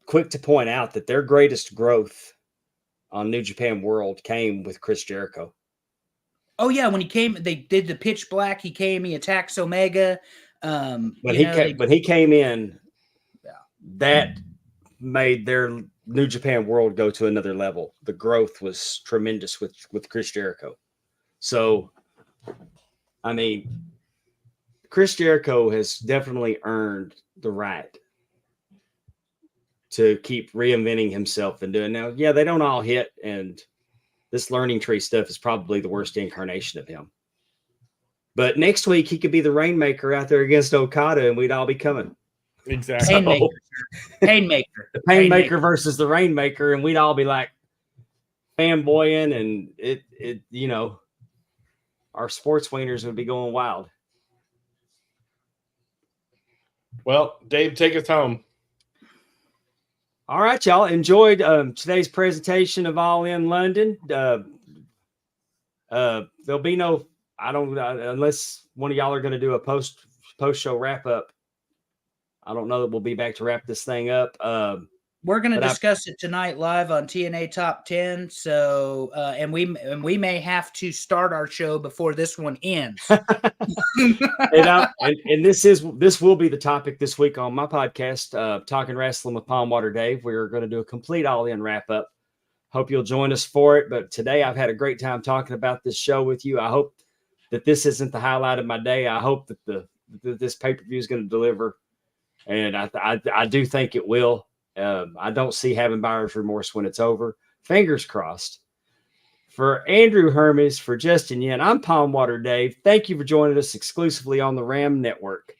quick to point out that their greatest growth on New Japan World came with Chris Jericho. Oh yeah, when he came, they did the Pitch Black. He came, he attacks Omega. When he came in, that made their New Japan World go to another level. The growth was tremendous with Chris Jericho. So, I mean, Chris Jericho has definitely earned the right to keep reinventing himself and doing now. Yeah, they don't all hit, and this learning tree stuff is probably the worst incarnation of him. But next week he could be the Rainmaker out there against Okada, and we'd all be coming. Exactly. Painmaker. The Painmaker versus the Rainmaker, and we'd all be like fanboying, and it our sports wieners would be going wild. Well, Dave, take us home. All right, y'all. Enjoyed today's presentation of All In London. There'll be no, unless one of y'all are going to do a post show wrap up. I don't know that we'll be back to wrap this thing up. We're going to discuss it tonight live on TNA Top 10. So, and we may have to start our show before this one ends. and this will be the topic this week on my podcast, Talking Wrestling with Palm Water Dave. We're going to do a complete All-In wrap-up. Hope you'll join us for it. But today I've had a great time talking about this show with you. I hope that this isn't the highlight of my day. I hope that this pay-per-view is going to deliver. And I do think it will. I don't see having buyer's remorse when it's over. Fingers crossed. For Andrew Hermes, for Justin Yen, I'm Palm Water Dave. Thank you for joining us exclusively on the Ram Network.